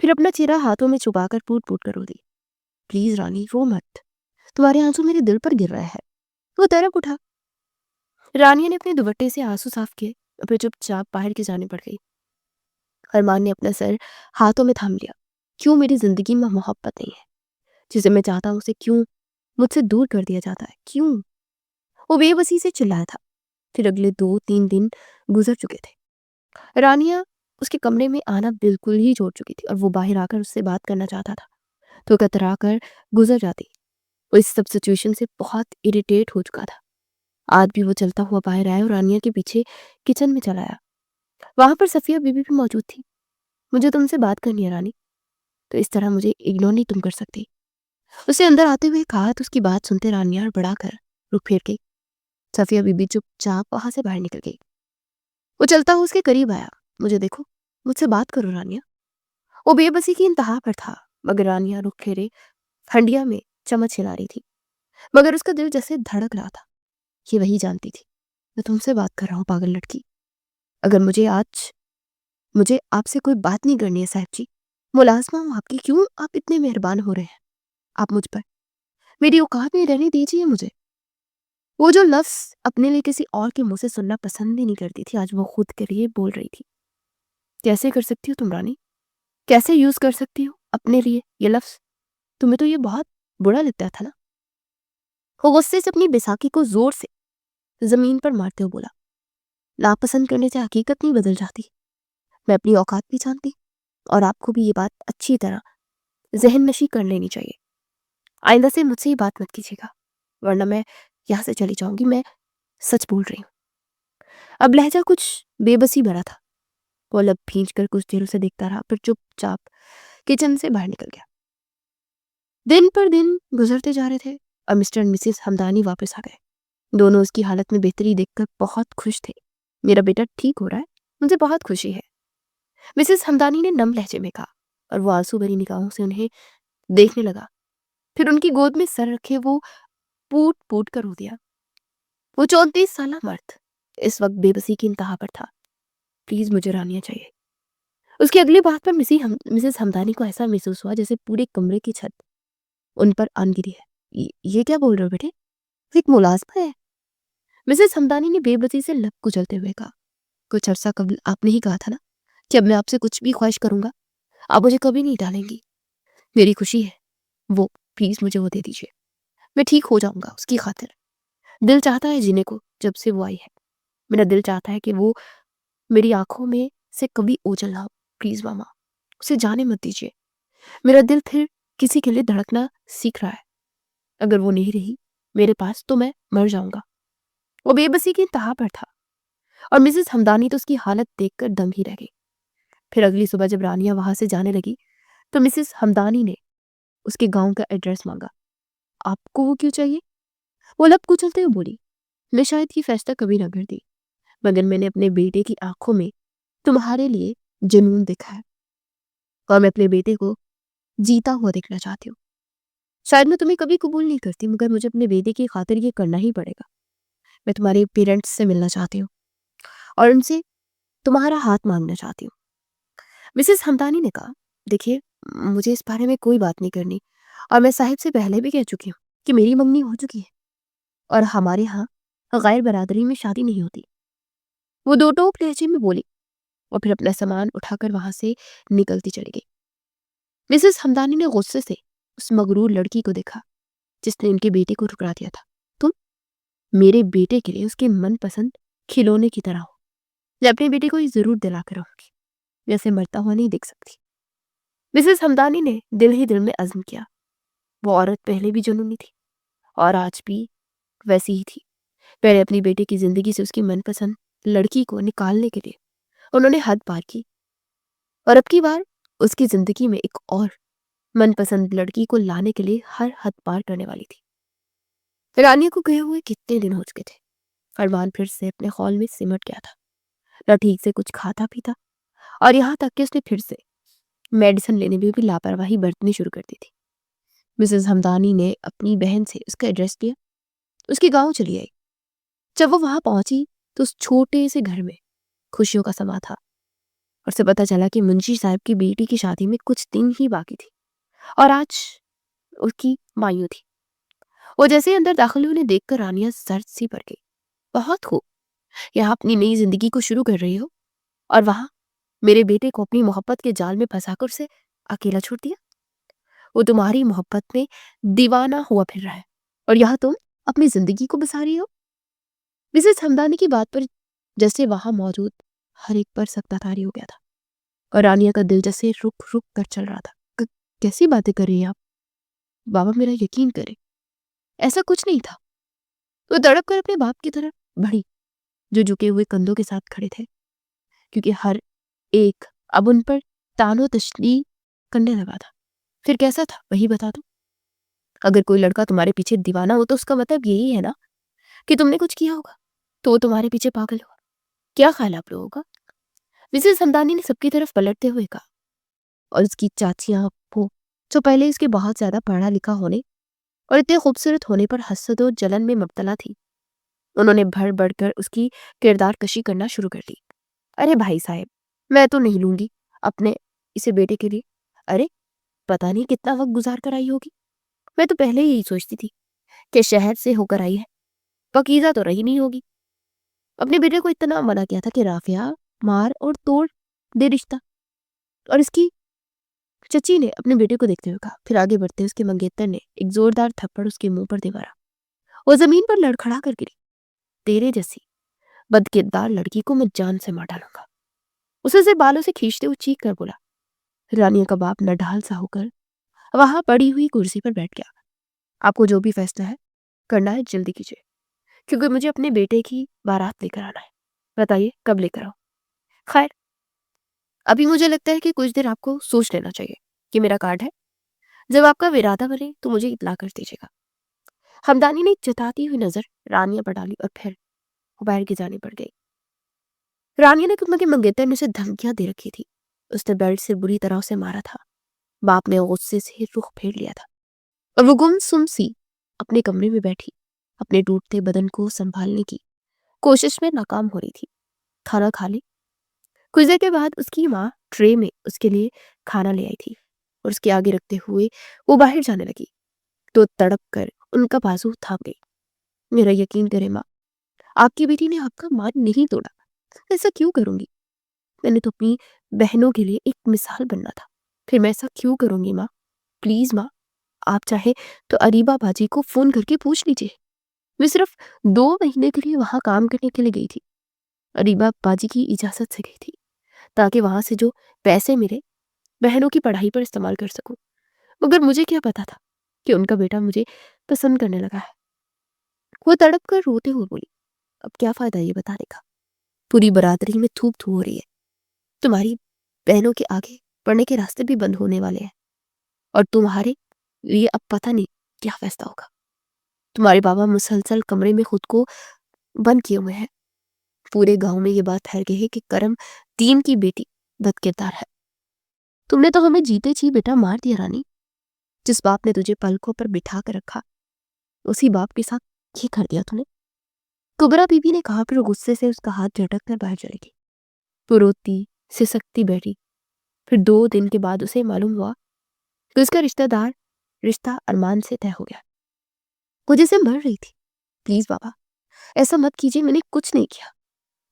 پھر اپنا چہرہ ہاتھوں میں چھپا کر پوٹ پوٹ کر رو دی۔ پلیز رانی رو مت، تمہارے آنسو میرے دل پر گر رہے ہیں۔ وہ تڑپ اٹھا۔ رانیہ نے اپنے دوپٹے سے آنسو صاف کیے، اور پھر چپ چاپ باہر کی جانب بڑھ گئی۔ ارمان نے اپنا سر ہاتھوں میں تھام لیا۔ کیوں میری زندگی میں محبت نہیں ہے؟ جسے میں چاہتا ہوں اسے کیوں مجھ سے دور کر دیا جاتا ہے؟ کیوں؟ وہ بے بسی سے چلایا تھا۔ پھر اگلے 2-3 دن گزر چکے تھے۔ رانیہ اس کے کمرے میں آنا بالکل ہی چھوڑ چکی تھی، اور وہ باہر آ کر اس سے بات کرنا چاہتا تھا تو کترا کر گزر جاتی۔ وہ اس سب سچویشن سے بہت اریٹیٹ ہو چکا تھا۔ آج بھی وہ چلتا ہوا باہر آیا اور رانیہ کے پیچھے کچن میں چلا آیا۔ وہاں پر صفیہ بی بی بھی موجود تھی۔ مجھے تم سے بات کرنی ہے رانی، تو اس طرح مجھے اگنور نہیں تم کر سکتی۔ اسے اندر آتے ہوئے کہا تو اس کی بات سنتے رانیہ بڑھا کر رخ پھیر گئی۔ صفیہ بی بی چپ چاپ وہاں سے باہر نکل گئی۔ وہ چلتا ہوا اس کے قریب آیا۔ مجھے دیکھو، مجھ سے بات کرو رانیہ۔ وہ بے بسی کی انتہا پر تھا، مگر رانیہ رخ پھیرے ہنڈیا میں چمچ ہلا رہی تھی، مگر اس کا دل جیسے دھڑک رہا تھا۔ یہ وہی جانتی تھی، میں تم سے بات کر رہا ہوں پاگل لڑکی۔ اگر مجھے آپ سے کوئی بات نہیں کرنی ہے صاحب جی، ملازمہ ہوں آپ کی، کیوں آپ اتنے مہربان ہو رہے ہیں آپ مجھ پر؟ میری اوقات میں رہنے دیجیے مجھے۔ وہ جو لفظ اپنے لیے کسی اور کے منہ سے سننا پسند ہی نہیں کرتی تھی، آج وہ خود کے لیے بول رہی تھی۔ کیسے کر سکتی ہو تم رانی؟ کیسے یوز کر سکتی ہو اپنے لیے یہ لفظ؟ تمہیں تو یہ بہت برا لگتا تھا نا؟ وہ غصے سے اپنی بیساکھی کو زور سے زمین پر مارتے ہوئے بولا، ناپسند کرنے سے حقیقت نہیں بدل جاتی، میں اپنی اوقات بھی جانتی، اور آپ کو بھی یہ بات اچھی طرح ذہن نشی کر لینی چاہیے۔ آئندہ سے مجھ سے یہ بات مت کیجیے گا، ورنہ میں یہاں سے چلی جاؤں گی، میں سچ بول رہی ہوں۔ اب لہجہ کچھ بے بسی بھرا تھا۔ وہ لب بھینچ کر کچھ دیر اسے دیکھتا رہا، پھر چپ چاپ کچن سے باہر نکل گیا۔ دن پر دن گزرتے جا رہے تھے، اور مسٹر اور مسز ہمدانی واپس آ گئے۔ دونوں اس کی حالت میں بہتری دیکھ کر بہت خوش تھے۔ میرا بیٹا ٹھیک ہو رہا ہے، مجھے بہت خوشی ہے، مسز ہمدانی نے نم لہجے میں کہا، اور وہ آنسو بھری نگاہوں سے انہیں دیکھنے لگا۔ پھر ان کی گود میں سر رکھے وہ پوٹ پوٹ کر رو دیا۔ وہ 34 سالہ مرد اس وقت بے بسی کی انتہا پر تھا. پلیز مجھے رانیہ چاہیے. اس کی اگلی بات پر مسز ہمدانی کو ایسا محسوس ہوا جیسے پورے کمرے کی چھت ان پر آن گری ہے. یہ کیا بول رہے ہو بیٹے؟ ایک ملازمہ ہے. مسز ہمدانی نے بے بسی سے لب کچلتے ہوئے کہا. کچھ عرصہ قبل آپ نے ہی کہا تھا نا کہ اب میں آپ سے کچھ بھی خواہش کروں گا آپ مجھے کبھی نہیں ڈالیں گی. میری خوشی ہے وہ، پلیز مجھے وہ دے دیجیے. میں ٹھیک ہو جاؤں گا اس کی خاطر. دل چاہتا ہے جینے کو جب سے وہ آئی ہے. میرا دل چاہتا ہے کہ وہ میری آنکھوں میں سے کبھی اوجھل نہ ہو. پلیز ماما اسے جانے مت دیجیے. میرا دل پھر کسی کے لیے دھڑکنا سیکھ رہا ہے. اگر وہ نہیں رہی میرے پاس تو میں مر جاؤں گا. وہ بے بسی کی انتہا پر تھا اور مسز ہمدانی تو اس کی حالت دیکھ کر دنگ ہی رہ گئی. پھر اگلی صبح جب رانیہ وہاں سے جانے لگی تو مسز ہمدانی نے اس کے گاؤں کا ایڈریس مانگا. آپ کو وہ کیوں چاہیے؟ وہ لب کچلتے ہوئے بولی. میں شاید یہ فیصلہ کبھی نہ کرتی مگر میں نے اپنے بیٹے کی آنکھوں میں تمہارے لیے جنون دیکھا ہے اور میں اپنے بیٹے کو جیتا ہوا دیکھنا چاہتی ہوں. شاید میں تمہیں کبھی قبول نہیں کرتی مگر مجھے اپنے بیٹے کی خاطر یہ کرنا ہی پڑے گا. میں تمہارے پیرنٹس سے ملنا چاہتی ہوں اور ان سے تمہارا ہاتھ مانگنا چاہتی ہوں. مسز ہمدانی نے کہا. دیکھیے مجھے اس بارے میں کوئی بات نہیں کرنی اور میں صاحب سے پہلے بھی کہہ چکی ہوں کہ میری منگنی ہو چکی ہے اور ہمارے ہاں غیر برادری میں شادی نہیں ہوتی. وہ دو ٹوک لہجے میں بولی اور پھر اپنا سامان اٹھا کر وہاں سے نکلتی چلی گئی. مسز ہمدانی نے غصے سے اس مغرور لڑکی کو دیکھا جس نے ان کے بیٹے کو ٹھکرا دیا تھا. تم میرے بیٹے کے لیے اس کے من پسند کھلونے کی طرح ہو. میں اپنے بیٹے کو یہ ضرور دلا کر رہوں گی. میں اسے مرتا ہوا نہیں دیکھ سکتی. مسز ہمدانی نے دل ہی دل میں عزم کیا. وہ عورت پہلے بھی جنونی تھی اور آج بھی ویسی ہی تھی. پہلے اپنی بیٹے کی زندگی سے اس کی من پسند لڑکی کو نکالنے کے لیے انہوں نے حد پار کی اور اب کی بار اس کی زندگی میں ایک اور من پسند لڑکی کو لانے کے لیے ہر حد پار کرنے والی تھی. رانیہ کو گئے ہوئے کتنے دن ہو چکے تھے. فرمان پھر سے اپنے خول میں سمٹ گیا تھا. نہ ٹھیک سے کچھ کھاتا پیتا اور یہاں تک کہ اس نے پھر سے میڈیسن لینے میں بھی لاپرواہی برتنی شروع کر دی تھی. مسز ہمدانی نے اپنی بہن سے اس کا ایڈریس لیا. اس کے گاؤں چلی آئی. جب وہ وہاں پہنچی تو اس چھوٹے سے گھر میں خوشیوں کا سما تھا اور اسے پتا چلا کہ منشی صاحب کی بیٹی کی شادی میں کچھ دن ہی باقی تھی اور آج اس کی مایوں تھی. وہ جیسے ہی اندر داخل ہوئی انہیں دیکھ کر رانیہ سرد سی پڑ گئی. بہت خوب. یہاں اپنی نئی زندگی کو شروع کر رہی ہو اور وہاں میرے بیٹے کو اپنی محبت کے جال میں پھنسا کر اسے اکیلا چھوڑ دیا. وہ تمہاری محبت میں دیوانہ ہوا پھر رہا ہے اور یہاں تم اپنی زندگی کو بسا رہی ہو. مسز ہمدانی کی بات پر جیسے وہاں موجود ہر ایک پر سکتہ طاری ہو گیا تھا اور رانیہ کا دل جیسے رک رک کر چل رہا تھا. کیسی باتیں کر رہی ہیں آپ؟ بابا میرا یقین کرے ایسا کچھ نہیں تھا. وہ تڑپ کر اپنے باپ کی طرف بڑھی جو جھکے ہوئے کندھوں کے ساتھ کھڑے تھے کیونکہ ہر ایک اب ان پر تان و تشنیع کرنے لگا تھا. پھر کیسا تھا وہی بتا دو. اگر کوئی لڑکا تمہارے پیچھے دیوانہ ہو تو اس کا مطلب یہی ہے نا کہ تم نے کچھ کیا ہوگا تو وہ تمہارے پیچھے پاگل ہوا. کیا خیال آپ لوگوں کا؟ مسز ہمدانی نے سب کی طرف پلٹتے ہوئے کہا اور اس کی چاچیاں پھو جو پہلے اس کے بہت زیادہ پڑھا لکھا ہونے اور اتنے خوبصورت ہونے پر حسد و جلن میں مبتلا تھی انہوں نے بڑھ بڑھ کر اس کی کردار کشی کرنا شروع کر دی. ارے بھائی صاحب میں تو نہیں لوں گی اپنے اسے بیٹے کے لیے. ارے پتہ نہیں کتنا وقت گزار کر آئی ہوگی. میں تو پہلے یہی سوچتی تھی کہ شہر سے ہو کر آئی ہے پاکیزہ تو رہی نہیں ہوگی. اپنے بیٹے کو اتنا منع کیا تھا کہ رافعہ مار اور توڑ دے رشتہ. اور اس کی چچی نے اپنے بیٹے کو دیکھتے ہوئے کہا. پھر آگے بڑھتے اس کے منگیتر نے ایک زوردار تھپڑ اس کے منہ پر دے مارا. وہ زمین پر لڑکھڑا کر گری. تیرے جیسی بد کردار لڑکی کو میں جان سے مار ڈالوں گا. اسے سے بالوں سے کھینچتے ہوئے چیخ کر بولا. رانیہ کا باپ نڈھال سا ہو کر وہاں پڑی ہوئی کرسی پر بیٹھ گیا. آپ کو جو بھی فیصلہ ہے کرنا ہے جلدی کیجیے کیونکہ مجھے اپنے بیٹے کی بارات لے کر آنا ہے. بتائیے کب لے کر آؤں؟ خیر ابھی مجھے لگتا ہے کہ کچھ دیر آپ کو سوچ لینا چاہیے. کہ میرا کارڈ ہے جب آپ کا ارادہ بنے تو مجھے اطلاع کر دیجیے گا. ہمدانی نے ایک جتاتی ہوئی نظر رانیہ پر ڈالی اور پھر وہ باہر کی جانب بڑھ گئی. رانیہ نے کتنا کے منگیتر نے اسے دھمکیاں دے رکھی تھی. اس نے بیلٹ سے بری طرح اسے مارا تھا. باپ نے غصے سے رخ پھیر لیا تھا اور وہ گم سم سی اپنے کمرے میں بیٹھی اپنے ٹوٹتے بدن کو سنبھالنے کی کوشش میں ناکام ہو رہی تھی. کھانا کھا لے. کچھ دیر کے بعد اس کی ماں ٹرے میں اس کے لیے کھانا لے آئی تھی اور اس کے آگے رکھتے ہوئے وہ باہر جانے لگی تو تڑپ کر ان کا بازو تھام گئی. میرا یقین کرے ماں، آپ کی بیٹی نے آپ کا مان نہیں توڑا. ایسا کیوں کروں گی؟ میں نے تو اپنی بہنوں کے لیے ایک مثال بننا تھا. پھر میں ایسا کیوں کروں گی ماں؟ پلیز ماں، آپ چاہے تو اریبہ باجی کو فون کر کے پوچھ لیجیے. میں صرف 2 مہینے کے لیے وہاں کام کرنے کے لیے گئی تھی. اریبہ باجی کی اجازت سے گئی تھی تاکہ وہاں سے جو پیسے ملے بہنوں کی پڑھائی پر استعمال کر سکوں. مگر مجھے کیا پتا تھا کہ ان کا بیٹا مجھے پسند کرنے لگا ہے. وہ تڑپ کر روتے ہوئے بولی، اب کیا فائدہ یہ بتانے کا؟ پوری برادری میں تھوپ تھو ہو رہی ہے. تمہاری بہنوں کے آگے پڑھنے کے راستے بھی بند ہونے والے ہیں اور تمہارے لیے اب پتہ نہیں کیا فیصلہ ہوگا. تمہارے بابا مسلسل کمرے میں خود کو بند کیے ہوئے ہیں. پورے گاؤں میں یہ بات پھیل گئی ہے کہ کرم دین کی بیٹی بد کردار ہے. تم نے تو ہمیں جیتے جی بیٹا مار دیا رانی. جس باپ نے تجھے پلکوں پر بٹھا کر رکھا اسی باپ کے ساتھ یہ کر دیا تم نے. کبرا بی بی نے کہا، پھر غصے سے اس کا ہاتھ جھٹک کر باہر چلے گی. وہ روتی سسکتی بیٹھی. پھر 2 دن کے بعد اسے معلوم ہوا کہ اس کا رشتہ ارمان سے طے ہو گیا. وہ جسے مر رہی تھی. پلیز بابا ایسا مت کیجیے، میں نے کچھ نہیں کیا.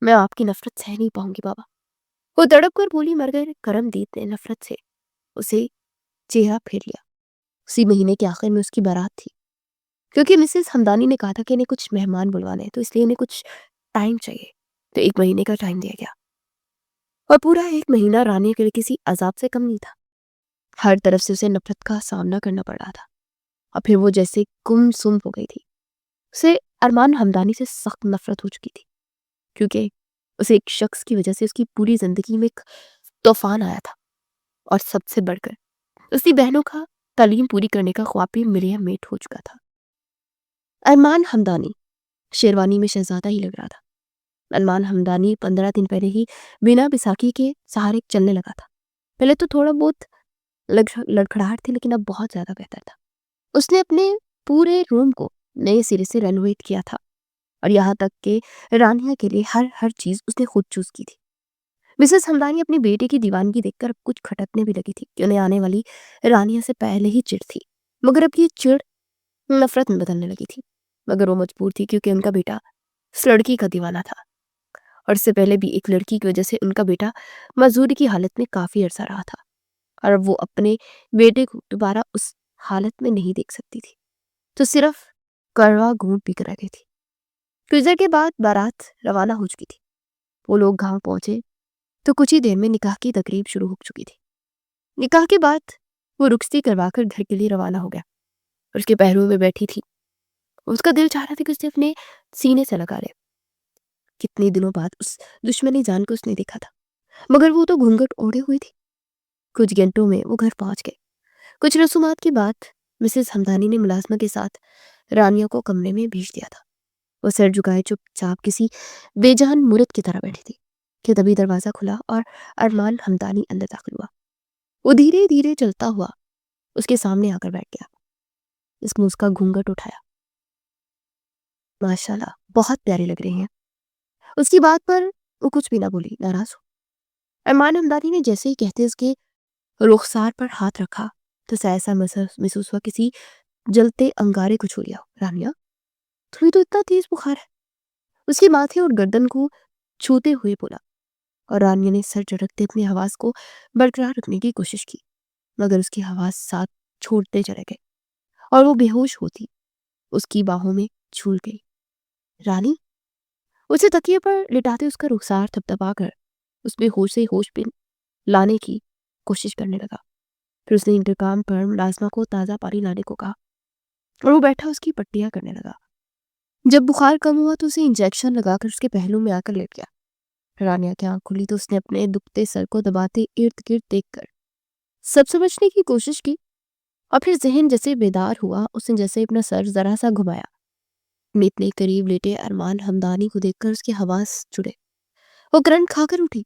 میں آپ کی نفرت سہ نہیں پاؤں گی بابا. وہ تڑپ کر بولی. مر گئے کرم دیت نے نفرت سے اسے چہرہ پھیر لیا. اسی مہینے کے آخر میں اس کی بارات تھی. کیونکہ مسز ہمدانی نے کہا تھا کہ انہیں کچھ مہمان بلوانے ہیں تو اس لیے انہیں کچھ ٹائم چاہیے، تو 1 مہینے کا ٹائم دیا گیا. اور پورا 1 مہینہ رانی کے لیے کسی عذاب سے کم نہیں تھا. ہر طرف سے اسے نفرت کا سامنا کرنا پڑ رہا تھا. اور پھر وہ جیسے گم سم ہو گئی تھی. اسے ارمان ہمدانی سے سخت نفرت ہو چکی تھی کیونکہ اسے ایک شخص کی وجہ سے اس کی پوری زندگی میں ایک طوفان آیا تھا. اور سب سے بڑھ کر اس کی بہنوں کا تعلیم پوری کرنے کا خواب بھی مریا میٹ ہو چکا تھا. ارمان ہمدانی شیروانی میں شہزادہ ہی لگ رہا تھا. ارمان ہمدانی 15 دن پہلے ہی بنا بیساکھی کے سہارے چلنے لگا تھا. پہلے تو تھوڑا بہت لڑکھڑاہٹ تھی لیکن اب بہت زیادہ بہتر تھا. اس نے اپنے پورے روم کو نئے سرے سے رینوویٹ کیا تھا اور یہاں تک کہ رانیہ کے لیے ہر چیز اس نے خود چوز کی تھی. مسز ہمدانی اپنے بیٹے کی دیوانگی دیکھ کر کچھ کھٹکنے بھی لگی تھی کہ انہیں آنے والی رانیہ سے پہلے ہی چڑ تھی. مگر اب یہ چڑ نفرت میں بدلنے لگی تھی. مگر وہ مجبور تھی کیونکہ ان کا بیٹا اس لڑکی کا دیوانہ تھا اور اس سے پہلے بھی ایک لڑکی کی وجہ سے ان کا بیٹا مزدوری کی حالت میں کافی عرصہ رہا تھا اور اب وہ اپنے بیٹے کو دوبارہ اس حالت میں نہیں دیکھ سکتی تھی تو صرف کڑوا گھونٹ پی کر رہ گئی تھی. کچھ دیر کے بعد بارات روانہ ہو چکی تھی. وہ لوگ گاؤں پہنچے تو کچھ ہی دیر میں نکاح کی تقریب شروع ہو چکی تھی. نکاح کے بعد وہ رخصتی کروا کر گھر کے لیے روانہ ہو گیا اور اس کے پہلو میں بیٹھی تھی. اس کا دل چاہ رہا تھا کہ اسے اپنے سینے سے لگا لے. کتنے دنوں بعد اس دشمنی جان کو اس نے دیکھا تھا مگر وہ تو گھونگھٹ اوڑھے ہوئی تھی. کچھ گھنٹوں میں وہ گھر پہنچ گئے. کچھ رسومات کے بعد مسز ہمدانی نے ملازمہ کے ساتھ رانیہ کو کمرے میں بھیج دیا تھا. وہ سر جھکائے چپ چاپ کسی بے جان مورد کی طرح بیٹھی تھی کہ تبھی دروازہ کھلا اور ارمان ہمدانی اندر داخل ہوا. وہ دھیرے دھیرے چلتا ہوا اس کے سامنے آ کر بیٹھ گیا. اس نے اس کا گھونگھٹ اٹھایا. ماشاءاللہ بہت پیاری لگ رہی ہیں. اس کی بات پر وہ کچھ بھی نہ بولی، ناراض ہو. ارمان ہمدانی نے جیسے ہی کہتے اس کے رخسار پر ہاتھ رکھا تو ایسا محسوس ہوا کسی جلتے انگارے کو چھو لیا. رانیہ تمہیں تو اتنا تیز بخار ہے، اس کے ماتھے اور گردن کو چھوتے ہوئے بولا. اور رانیہ نے سر جھٹکتے اپنی آواز کو برقرار رکھنے کی کوشش کی مگر اس کی آواز ساتھ چھوڑتے چلے گئے اور وہ بے ہوش ہوتی اس کی باہوں میں جھول گئی. رانی اسے تکیے پر لٹاتے اس کا رخسار تھپتھپا کر اس میں ہوش سے ہوش پہ لانے کی کوشش کرنے لگا. پھر اس نے انتقام پر ملازمہ کو تازہ پانی لانے کو کہا اور وہ بیٹھا اس کی پٹیاں کرنے لگا. جب بخار کم ہوا تو اسے انجیکشن لگا کر اس کے پہلو میں آ کر لیٹ گیا. رانیہ کی آنکھ کھلی تو اس نے اپنے دکھتے سر کو دباتے ارد گرد دیکھ کر سب سمجھنے کی کوشش کی اور پھر ذہن جیسے بیدار ہوا. اس نے جیسے اپنا سر ذرا سا گھمایا. اتنے قریب لیٹے ارمان ہمدانی کو دیکھ کر اس کے حواس جڑے. وہ کرنٹ کھا کر اٹھی.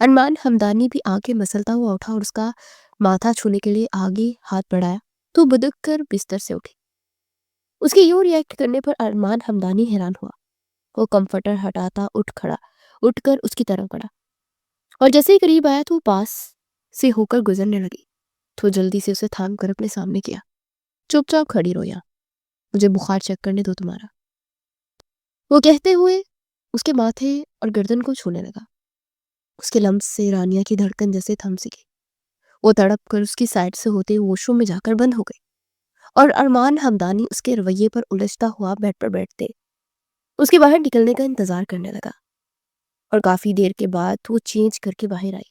ارمان ہمدانی بھی آنکھیں مسلتا ہوا اٹھا اور اس کا ماتھا چھونے کے لیے آگے ہاتھ بڑھایا تو بدک کر بستر سے اٹھی. اس کے یوں ریئیکٹ کرنے پر ارمان ہمدانی حیران ہوا. وہ کمفرٹر ہٹاتا اٹھ کر اس کی طرف بڑھا، اور جیسے ہی قریب آیا تو وہ پاس سے ہو کر گزرنے لگی تو جلدی سے اسے تھام کر اپنے سامنے کیا۔ چپ چاپ کھڑی رہو یہاں، مجھے بخار چیک کرنے دو تمہارا، وہ کہتے ہوئے اس کے ماتھے اور گردن کو چھونے لگا۔ اس کے لمس سے رانیہ کی دھڑکن جیسے تھم سی گئی۔ وہ تڑپ کر اس کی سائڈ سے ہوتے واش روم میں جا کر بند ہو گئی، اور ارمان ہمدانی اس کے رویے پر الجھتا ہوا بیڈ پر بیٹھتے اس کے باہر نکلنے کا انتظار کرنے لگا، اور کافی دیر کے بعد وہ چینج کر کے باہر آئی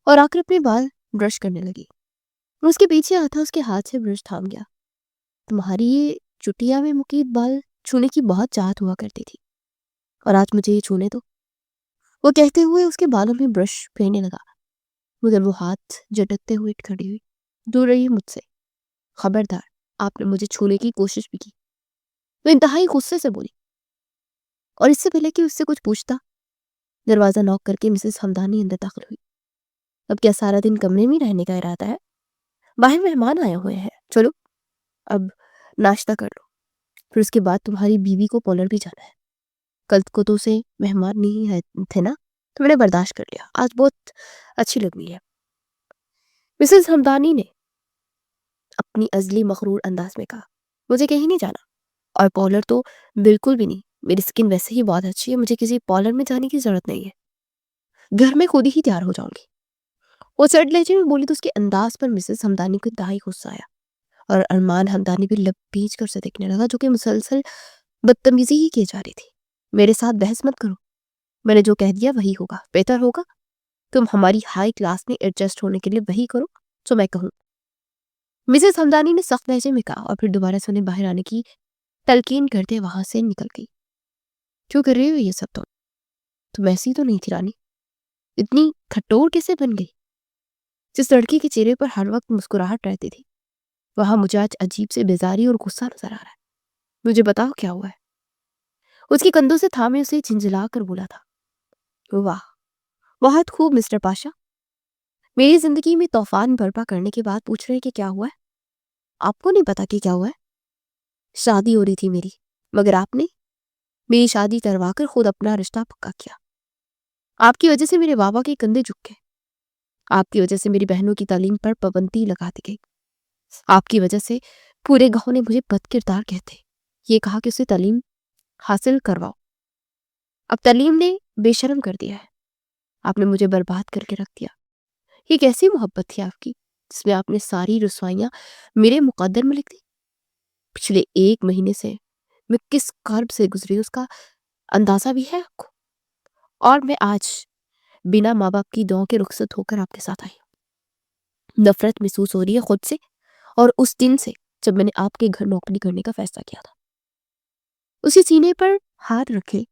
اور آ کر اپنے بال برش کرنے لگی۔ اس کے پیچھے آتا اس کے ہاتھ سے برش تھام گیا۔ تمہاری یہ چٹیا میں مقید بال چھونے کی بہت چاہت ہوا کرتی تھی، اور آج مجھے یہ چھونے دو، وہ کہتے ہوئے اس کے بالوں میں برش پھیرنے لگا، مگر وہ ہاتھ جھٹکتے ہوئے کھڑی ہوئی۔ دور رہی مجھ سے، خبردار آپ نے مجھے چھونے کی کوشش بھی کی، وہ انتہائی غصے سے بولی، اور اس سے پہلے کہ اس سے کچھ پوچھتا دروازہ نوک کر کے مسز ہمدانی اندر داخل ہوئی۔ اب کیا سارا دن کمرے میں رہنے کا ارادہ ہے؟ باہر مہمان آئے ہوئے ہیں، چلو اب ناشتہ کر لو، پھر اس کے بعد تمہاری بیوی کو پارلر بھی جانا ہے۔ کل کو تو اسے مہمان نہیں تھے نا، تو میں نے برداشت کر لیا، آج بہت اچھی لگ رہی ہے، مسز ہمدانی نے اپنی ازلی مغرور انداز میں کہا۔ مجھے کہیں نہیں جانا، اور پارلر تو بالکل بھی نہیں، میری سکن ویسے ہی بہت اچھی ہے، مجھے کسی پارلر میں جانے کی ضرورت نہیں ہے، گھر میں خود ہی تیار ہو جاؤں گی۔ وہ سرد لہجے میں بولی تو اس کے انداز پر مسز ہمدانی کو انتہائی غصہ آیا، اور ارمان ہمدانی بھی لب پیچ کر اسے دیکھنے لگا، جو کہ مسلسل بدتمیزی ہی کی جا رہی تھی۔ میرے ساتھ بحث مت کرو، میں نے جو کہہ دیا وہی ہوگا، بہتر ہوگا تم ہماری ہائی کلاس میں ایڈجسٹ ہونے کے لیے وہی کرو جو میں کہوں، مسز ہمدانی نے سخت لہجے میں کہا، اور پھر دوبارہ سے انہیں باہر آنے کی تلقین کرتے وہاں سے نکل گئی۔ کیوں کر رہے ہو یہ سب؟ تم ایسی تو نہیں تھی رانی، اتنی کھٹور کیسے بن گئی؟ جس لڑکی کے چہرے پر ہر وقت مسکراہٹ رہتی تھی، وہاں مجھے آج عجیب سے بیزاری اور غصہ نظر آ رہا ہے، مجھے بتاؤ کیا ہوا ہے؟ اس کی کندھوں سے تھامے اسے جھنجھلا کر بولا تھا۔ واہ، بہت خوب مسٹر پاشا، میری زندگی میں طوفان برپا کرنے کے بعد پوچھ رہے کہ کیا ہوا ہے؟ آپ کو نہیں پتا کہ کیا ہوا ہے؟ شادی ہو رہی تھی میری، مگر آپ نے میری شادی کروا کر خود اپنا رشتہ پکا کیا۔ آپ کی وجہ سے میرے بابا کے کندھے جھک گئے، آپ کی وجہ سے میری بہنوں کی تعلیم پر پابندی لگا دی گئی، آپ کی وجہ سے پورے گاؤں نے مجھے بد کردار کہتے، یہ کہا کہ اسے تعلیم حاصل کرواؤ۔ اب تعلیم نے بے شرم کر دیا ہے، آپ نے مجھے برباد کر کے رکھ دیا۔ یہ کیسی محبت تھی آپ کی، جس میں آپ نے ساری رسوائیاں میرے مقدر میں لکھ دی؟ پچھلے 1 مہینے سے میں کس کرب سے گزری اس کا اندازہ بھی ہے آپ کو، اور میں آج بنا ماں باپ کی دعاؤں کے رخصت ہو کر آپ کے ساتھ آئی ہوں۔ نفرت محسوس ہو رہی ہے خود سے اور اس دن سے جب میں نے آپ کے گھر نوکری کرنے کا فیصلہ کیا تھا۔ اسی سینے پر ہاتھ رکھے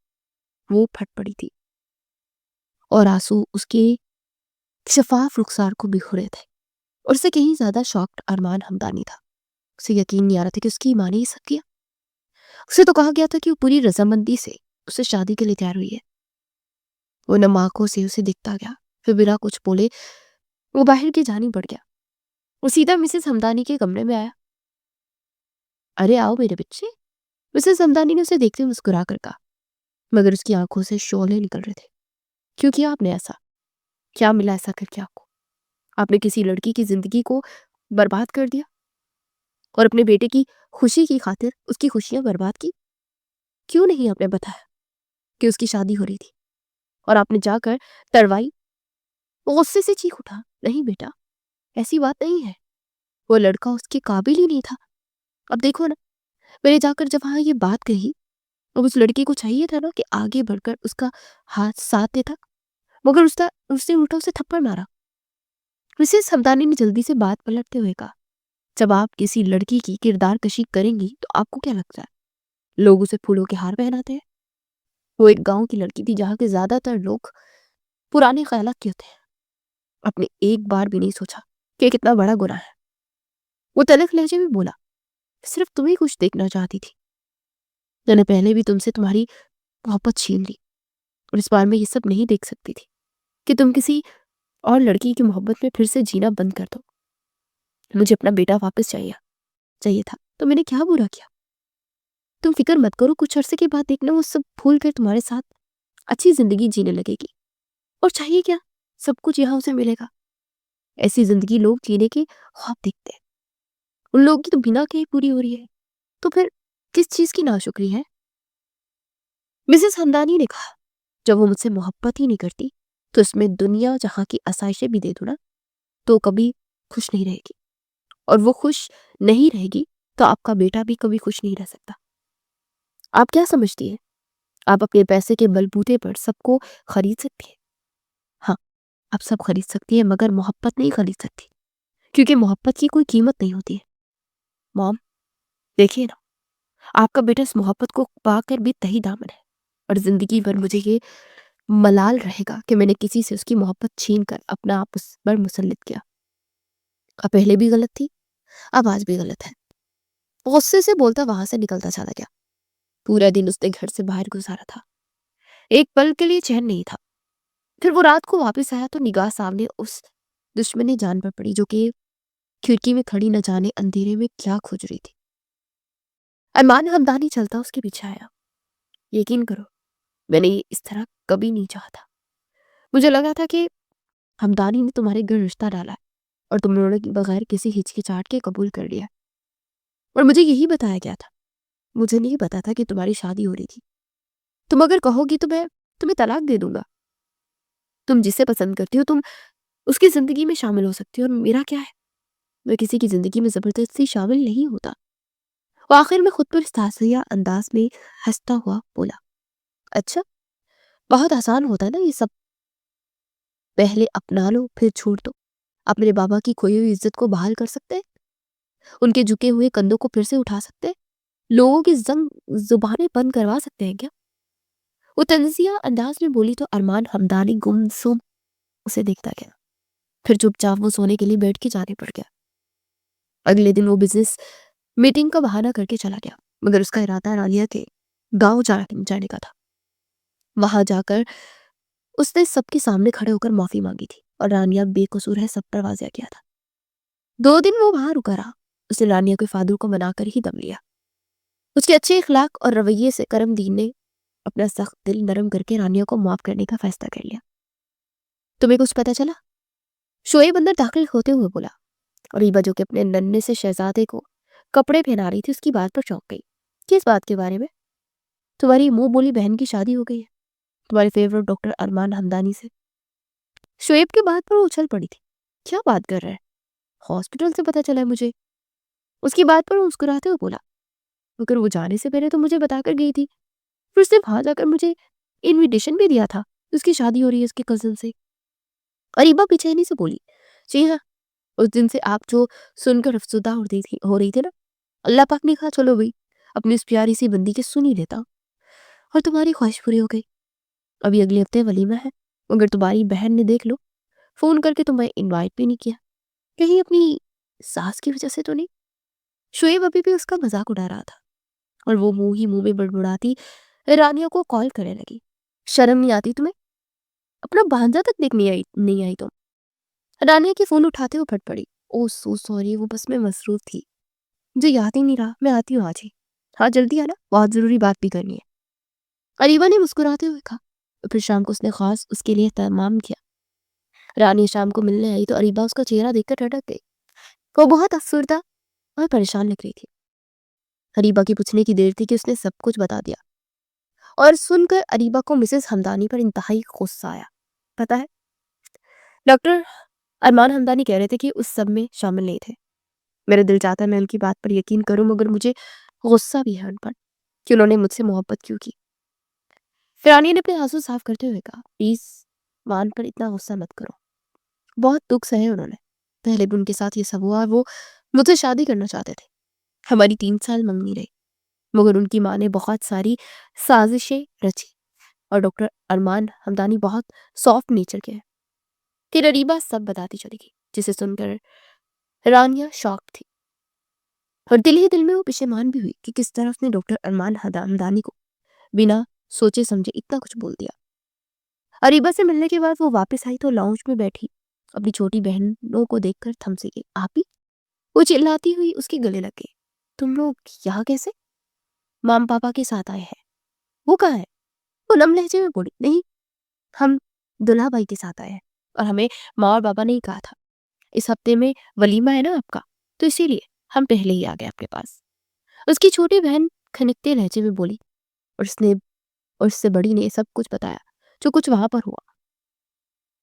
وہ پھٹ پڑی تھی، اور آنسو اس کے شفاف رخسار کو بکھرے تھے، اور اسے کہیں زیادہ شاکڈ ارمان ہمدانی تھا۔ اسے یقین نہیں آ رہا تھا کہ اس کی ماں نے یہ سب کیا۔ اسے تو کہا گیا تھا کہ وہ پوری رضامندی سے اسے شادی کے لیے تیار ہوئی ہے۔ وہ نم آنکھوں سے اسے دیکھتا گیا، پھر بنا کچھ بولے وہ باہر کی جانب بڑھ گیا۔ وہ سیدھا مسز ہمدانی کے کمرے میں آیا۔ ارے آؤ میرے بچے، مسز ہمدانی نے اسے دیکھتے مسکرا کر کہا، مگر اس کی آنکھوں سے شعلے نکل رہے تھے۔ کیوں کیا آپ نے ایسا؟ کیا ملا ایسا کر کے آپ کو؟ آپ نے کسی لڑکی کی زندگی کو برباد کر دیا اور اپنے بیٹے کی خوشی کی خاطر اس کی خوشیاں برباد کی؟ کیوں نہیں آپ نے بتایا کہ اس کی شادی ہو رہی تھی اور آپ نے جا کر تروائی؟ وہ غصے سے چیخ اٹھا، نہیں بیٹا، ایسی بات نہیں ہے، وہ لڑکا اس کے قابل ہی نہیں تھا۔ اب دیکھو نا، میں نے جا کر جب وہاں یہ بات کہی، اب اس لڑکی کو چاہیے تھا نا کہ آگے بڑھ کر اس کا ہاتھ ساتھ دیتا، مگر اس نے الٹا اسے تھپڑ مارا۔ مسز ہمدانی نے جلدی سے بات پلٹتے ہوئے کہا، جب آپ کسی لڑکی کی کردار کشی کریں گی تو آپ کو کیا لگتا ہے لوگ اسے پھولوں کے ہار پہناتے ہیں؟ وہ ایک گاؤں کی لڑکی تھی جہاں کے زیادہ تر لوگ پرانے خیالات کے ہوتے ہیں۔ آپ نے ایک بار بھی نہیں سوچا کہ کتنا بڑا گناہ ہے۔ وہ تلخ لہجے میں بولا، صرف تمہیں کچھ دیکھنا چاہتی تھی، میں نے پہلے بھی تم سے تمہاری محبت چھین لی، اور اس بار میں یہ سب نہیں دیکھ سکتی تھی کہ تم کسی اور لڑکی کی محبت میں پھر سے جینا بند کر دو۔ مجھے اپنا بیٹا واپس چاہیے تھا، تو میں نے کیا برا کیا؟ تم فکر مت کرو، کچھ عرصے کے بعد دیکھنا وہ سب بھول کر تمہارے ساتھ اچھی زندگی جینے لگے گی. اور چاہیے کیا، سب کچھ یہاں اسے ملے گا. ایسی زندگی لوگ جینے کے خواب دیکھتے ہیں، ان لوگوں کی تو بنا کہیں پوری ہو رہی ہے، تو پھر کس چیز کی ناشکری ہے؟ مسز ہمدانی نے کہا، جب وہ مجھ سے محبت ہی نہیں کرتی تو اس میں دنیا جہاں کی آسائشیں بھی دے دو نا تو کبھی خوش نہیں رہے گی، اور وہ خوش نہیں رہے گی تو آپ کا بیٹا بھی کبھی خوش نہیں رہ سکتا. آپ کیا سمجھتی ہیں، آپ اپنے پیسے کے بلبوتے پر سب کو خرید سکتی ہیں؟ ہاں، آپ سب خرید سکتی ہیں مگر محبت نہیں خرید سکتی، کیونکہ محبت کی کوئی قیمت نہیں ہوتی ہے. مام، دیکھیے نا، آپ کا بیٹا اس محبت کو پا کر بھی تہی دامن ہے، اور زندگی بھر مجھے یہ ملال رہے گا کہ میں نے کسی سے اس کی محبت چھین کر اپنا آپ اس پر مسلط کیا. اب پہلے بھی غلط تھی، اب آج بھی غلط ہے. غصے سے بولتا وہاں سے نکلتا چلا گیا. پورا دن اس نے گھر سے باہر گزارا تھا، ایک پل کے لیے چین نہیں تھا. پھر وہ رات کو واپس آیا تو نگاہ سامنے اس دشمن جان پر پڑی جو کہ کھڑکی میں کھڑی نہ جانے اندھیرے میں کیا کھوج رہی تھی. ارمان ہمدانی چلتا اس کے پیچھے آیا. یقین کرو، میں نے یہ اس طرح کبھی نہیں چاہا تھا. مجھے لگا تھا کہ ہمدانی نے تمہارے گھر رشتہ ڈالا ہے اور تم نے بغیر کسی ہچکچاہٹ کے قبول کر لیا، اور مجھے یہی بتایا گیا تھا. مجھے نہیں پتا تھا کہ تمہاری شادی ہو رہی تھی. تم اگر کہو گی تو میں تمہیں طلاق دے دوں گا. تم جسے پسند کرتی ہو تم اس کی زندگی میں شامل ہو سکتی ہو، اور میرا کیا ہے، میں کسی کی زندگی میں زبردستی شامل نہیں ہوتا. وہ آخر میں خود پر استحصیہ انداز میں ہنستا ہوا بولا، اچھا، بہت آسان ہوتا ہے نا یہ سب. پہلے اپنا لو پھر چھوڑ دو. اپنے بابا کی کھوئی ہوئی عزت کو بحال کر سکتے، ان کے جھکے ہوئے کندھوں کو پھر سے اٹھا سکتے، لوگوں کی زبانیں بند کروا سکتے ہیں کیا؟ وہ تنزیہ انداز میں بولی تو ارمان ہمدانی گمسم اسے دیکھتا گیا. پھر چپ چاپ وہ سونے کے لیے بیٹھ کے جانے پڑ گیا. اگلے دن وہ بزنس میٹنگ کا بہانہ کر کے چلا گیا، مگر اس کا ارادہ رانیہ کے گاؤں جانے کا تھا. وہاں جا کر اس نے سب کے سامنے کھڑے ہو کر معافی مانگی تھی، اور رانیہ بے قصور ہے سب پر واضح کیا تھا. 2 دن وہ وہاں رکا رہا. اس نے رانیہ کے فادر کو منا کر ہی دم لیا. اس کے اچھے اخلاق اور رویے سے کرم دین نے اپنا سخت دل نرم کر کے رانیہ کو معاف کرنے کا فیصلہ کر لیا. تمہیں کچھ پتا چلا؟ شعیب اندر داخل ہوتے ہوئے بولا. اور ایبا جو کہ اپنے ننھے سے شہزادے کو کپڑے پہنا رہی تھی اس کی بات پر چونک گئی. کس بات کے بارے میں؟ تمہاری منہ بولی بہن کی شادی ہو گئی ہے تمہارے فیورٹ ڈاکٹر ارمان ہمدانی سے. شعیب کی بات پر وہ اچھل پڑی تھی. کیا بات کر رہا ہے؟ ہاسپٹل سے پتا چلا ہے مجھے. اس کی بات پر وہ مسکراتے ہوئے بولا، مگر وہ جانے سے پہلے تو مجھے بتا کر گئی تھی. پھر اس نے وہاں جا کر مجھے انویٹیشن بھی دیا تھا، اس کی شادی ہو رہی ہے اس کے کزن سے. اریبا بے چینی سے بولی، جی ہاں، اس دن سے آپ جو سن کر افسردہ ہو رہی تھی نا، اللہ پاک نے کہا چلو بھئی اپنی اس پیاری سی بندی کے سن ہی لیتا، اور تمہاری خواہش پوری ہو گئی. ابھی اگلے ہفتے ولیمہ ہے، مگر تمہاری بہن نے دیکھ لو فون کر کے تمہیں انوائٹ بھی نہیں کیا. کہیں اپنی ساس کی وجہ سے تو نہیں؟ شعیب ابھی بھی اس کا مذاق اڑا رہا تھا، اور وہ منہ میں بڑبڑاتی رانیہ کو کال کرنے لگی. شرم نہیں آتی تمہیں؟ اپنا بھانجا تک دیکھنے نہیں آئی تم؟ رانیہ کی فون اٹھاتے ہوئے پھٹ پڑی. او سو سوری، وہ بس میں مصروف تھی، مجھے یاد ہی نہیں رہا. میں آتی ہوں آج ہی. ہاں جلدی آنا، بہت ضروری بات بھی کرنی ہے. اریبا نے مسکراتے ہوئے کہا. پھر شام کو اس نے خاص اس کے لیے اہتمام کیا. رانیہ شام کو ملنے آئی تو اریبا اس کا چہرہ دیکھ کر ٹھٹک گئی. وہ بہت افسردہ اور پریشان لگ رہی تھی. اریبا کی پوچھنے کی دیر تھی کہ اس نے سب کچھ بتا دیا، اور سن کر اریبا کو مسز ہمدانی پر انتہائی غصہ آیا. پتا ہے، ڈاکٹر ارمان ہمدانی کہہ رہے تھے کہ اس سب میں شامل نہیں تھے. میرا دل چاہتا ہے میں ان کی بات پر یقین کروں، مگر مجھے غصہ بھی ہے ان پر کہ انہوں نے مجھ سے محبت کیوں کی. رانیہ نے اپنے آنسو صاف کرتے ہوئے کہا، پلیز مان پر اتنا غصہ مت کرو. بہت دکھ سہے انہوں نے. پہلے بھی ان کے ساتھ یہ سب ہوا، اور وہ مجھ سے شادی کرنا چاہتے تھے. ہماری 3 سال منگنی رہی، مگر ان کی ماں نے بہت ساری سازشیں رچی، اور ڈاکٹر ارمان ہمدانی بہت سافٹ نیچر کے ہیں. پھر اریبا سب بتاتی چلی گئی، جسے سن کر رانیہ شاک تھی، اور دل ہی دل میں وہ پشیمان بھی ہوئی کہ کس طرح اس نے ڈاکٹر ارمان ہمدانی کو بنا سوچے سمجھے اتنا کچھ بول دیا. اریبا سے ملنے کے بعد وہ واپس آئی تو لاؤنج میں بیٹھی اپنی چھوٹی بہنوں کو دیکھ کر تھم سی گئی. آپی، وہ چلاتی ہوئی اس کے گلے لگ گئی. تم لوگ یہاں کیسے؟ مام پاپا کے ساتھ آئے ہیں۔ وہ کہاں ہے؟ وہ نم لہجے میں بولی، نہیں، ہم دلہا بھائی کے ساتھ آئے ہیں، اور ہمیں ماں اور بابا نے ہی کہا تھا اس ہفتے میں ولیمہ ہے نا آپ کا، تو اسی لیے ہم پہلے ہی آ گئے آپ کے پاس۔ اس کی چھوٹی بہن کھنکتے لہجے میں بولی، اور اس سے بڑی نے سب کچھ بتایا جو کچھ وہاں پر ہوا،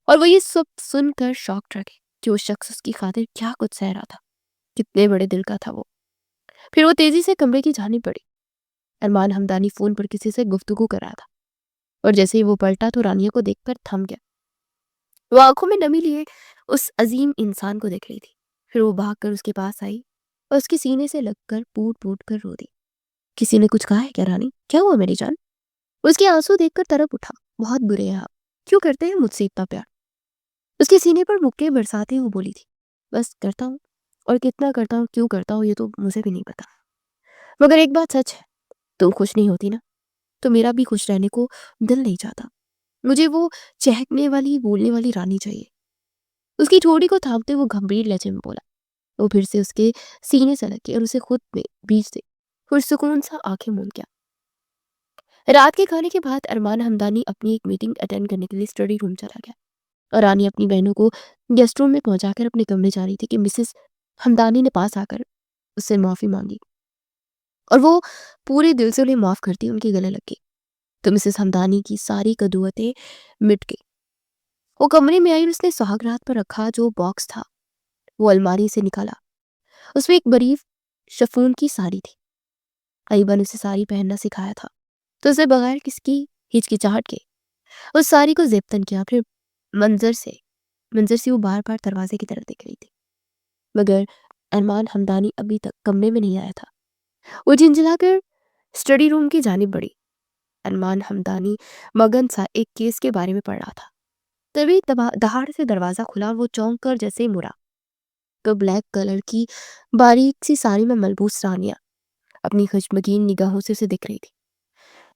اور وہ یہ سب سن کر شاک رہ گئی کہ وہ شخص اس کی خاطر کیا کچھ سہ رہا تھا، کتنے بڑے دل کا تھا وہ۔ پھر وہ تیزی سے کمرے کی جانب بڑھی۔ ارمان ہمدانی فون پر کسی سے گفتگو کر رہا تھا، اور جیسے ہی وہ پلٹا تو رانیہ کو دیکھ کر تھم گیا۔ وہ آنکھوں میں نمی لیے اس عظیم انسان کو دیکھ رہی تھی۔ پھر وہ بھاگ کر اس کے پاس آئی اور اس کے سینے سے لگ کر پوٹ پوٹ کر رو دی۔ کسی نے کچھ کہا ہے کیا رانی؟ کیا ہوا میری جان؟ اس کے آنسو دیکھ کر تڑپ اٹھا، بہت برے ہیں آپ، کیوں کرتے ہیں مجھ سے اتنا پیار؟ اس کے سینے پر مکے برساتے ہوئے بولی تھی، بس کرتا ہوں، اور کتنا کرتا ہوں، کیوں کرتا ہوں، یہ تو مجھے بھی نہیں پتا، مگر ایک بات سچ ہے، تم خوش نہیں ہوتی نا تو میرا بھی خوش رہنے کو دل نہیں چاہتا۔ مجھے وہ چہکنے والی بولنے والی رانی چاہیے۔ اس کی ٹھوڑی کو تھامتے وہ گھمبیر لہجے میں بولا۔ وہ پھر سے اس کے سینے سے لگے اور اسے خود میں بیچ سے پرسکون سا آنکھیں موند گیا۔ رات کے کھانے کے بعد ارمان ہمدانی اپنی ایک میٹنگ اٹینڈ کرنے کے لیے اسٹڈی روم چلا گیا، اور رانی اپنی بہنوں کو گیسٹ روم میں پہنچا کر اپنے کمرے جا رہی تھی کہ مسز ہمدانی نے پاس آ کر اس سے معافی مانگی، اور وہ پورے دل سے انہیں معاف کرتی ان کے گلے لگ گئی۔ تو مسز ہمدانی کی ساری قدوتیں مٹ گئی۔ وہ کمرے میں آئی اور اس نے سہاگ رات پر رکھا جو باکس تھا وہ الماری سے نکالا۔ اس میں ایک بریف شفون کی ساری تھی۔ ایوب نے اسے ساری پہننا سکھایا تھا، تو اسے بغیر کس کی ہچکچاہٹ کے اس ساری کو زیبتن کیا۔ پھر منظر سے وہ بار بار دروازے کی طرف دیکھ رہی تھی، مگر ارمان ہمدانی ابھی تک کمرے میں نہیں آیا تھا۔ وہ جھنجھلا کر اسٹڈی روم کی جانب بڑھی۔ ارمان ہمدانی مگن سا ایک کیس کے بارے میں پڑھ رہا تھا، تبھی دہاڑ سے دروازہ کھلا اور وہ چونک کر جیسے مڑا تو بلیک کلر کی باریک سی ساری میں ملبوس رانیہ اپنی خشمگین نگاہوں سے اسے دیکھ رہی تھی،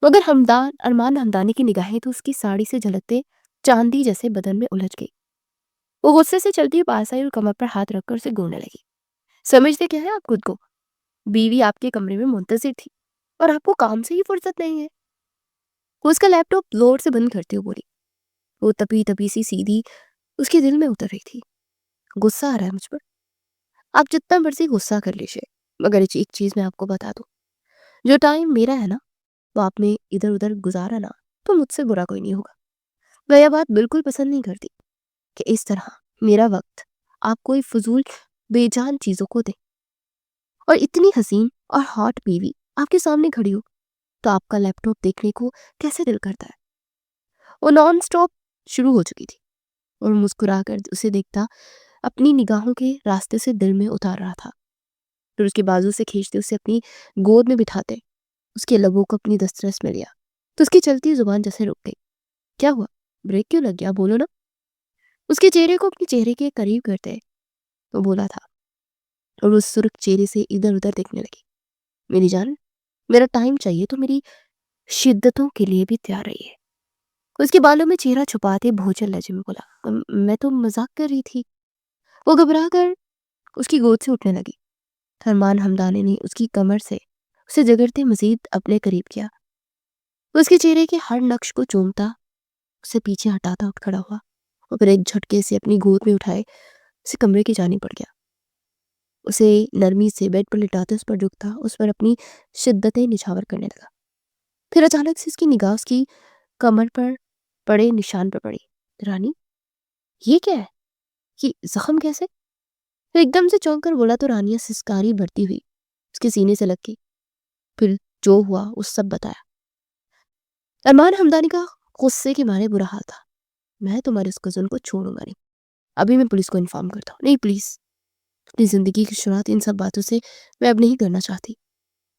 مگر ارمان ہمدانی کی نگاہیں تو اس کی ساڑی سے جھلکتے چاندی جیسے بدن میں الجھ گئی۔ وہ غصے سے چلتی ہوئی پاس آئی اور کمر پر ہاتھ رکھ کر اسے گھورنے لگی۔ سمجھتے کیا ہے آپ خود کو؟ بیوی آپ کے کمرے میں منتظر تھی اور آپ کو کام سے ہی فرصت نہیں ہے۔ وہ اس کا لیپ ٹاپ زور سے بند کرتے ہوئے بولی۔ وہ تپی سی سیدھی اس کے دل میں اتر رہی تھی۔ غصہ آ رہا ہے مجھ پر؟ آپ جتنا مرضی غصہ کر لیجیے، مگر ایک چیز میں آپ کو بتا دوں، جو ٹائم میرا ہے نا وہ آپ نے ادھر ادھر گزارا نا تو مجھ سے برا کوئی نہیں ہوگا۔ میں یہ بات بالکل پسند نہیں کرتی کہ اس طرح میرا وقت آپ کوئی فضول بے جان چیزوں کو دے، اور اتنی حسین اور ہاٹ بیوی آپ کے سامنے کھڑی ہو تو آپ کا لیپ ٹاپ دیکھنے کو کیسے دل کرتا ہے؟ وہ نان سٹاپ شروع ہو چکی تھی اور مسکرا کر اسے دیکھتا اپنی نگاہوں کے راستے سے دل میں اتار رہا تھا۔ پھر اس کے بازو سے کھینچتے اسے اپنی گود میں بٹھاتے اس کے لبوں کو اپنی دسترس میں لیا تو اس کی چلتی زبان جیسے رک گئی۔ کیا ہوا؟ بریک کیوں لگ گیا؟ بولو نا۔ اس کے چہرے کو اپنے چہرے کے قریب کرتے وہ بولا تھا، اور اس سرخ چہرے سے ادھر ادھر دیکھنے لگی۔ میری جان، میرا ٹائم چاہیے تو میری شدتوں کے لیے بھی تیار رہی ہے۔ اس کے بالوں میں چہرہ چھپاتے بھوچل لہجے میں بولا، میں تو مذاق کر رہی تھی۔ وہ گھبرا کر اس کی گود سے اٹھنے لگی۔ ارمان ہمدانی نے اس کی کمر سے اسے جگڑتے مزید اپنے قریب کیا۔ اس کے چہرے کے ہر نقش کو چومتا اسے پیچھے ہٹاتا اٹھ کھڑا ہوا، اور پھر ایک جھٹکے سے اپنی گود میں اٹھائے اسے کمرے کی جانب بڑھ گیا۔ اسے نرمی سے بیڈ پر لٹاتے اس پر جھکتا، اس پر اپنی شدتیں نچھاور کرنے لگا۔ پھر اچانک سے اس کی نگاہ اس کی کمر پر پڑے نشان پر پڑی۔ رانی، یہ کیا ہے؟ یہ زخم کیسے؟ پھر ایک دم سے چونک کر بولا تو رانیہ سسکاری بڑھتی ہوئی اس کے سینے سے لگ گئی۔ پھر جو ہوا وہ سب بتایا۔ ارمان ہمدانی کا غصے کے مارے برا حال تھا۔ میں تمہارے اس کزن کو چھوڑوں گا نہیں، ابھی میں پولیس کو انفارم کرتا ہوں۔ نہیں پلیز، اپنی زندگی کی شروعات ان سب باتوں سے میں اب نہیں کرنا چاہتی۔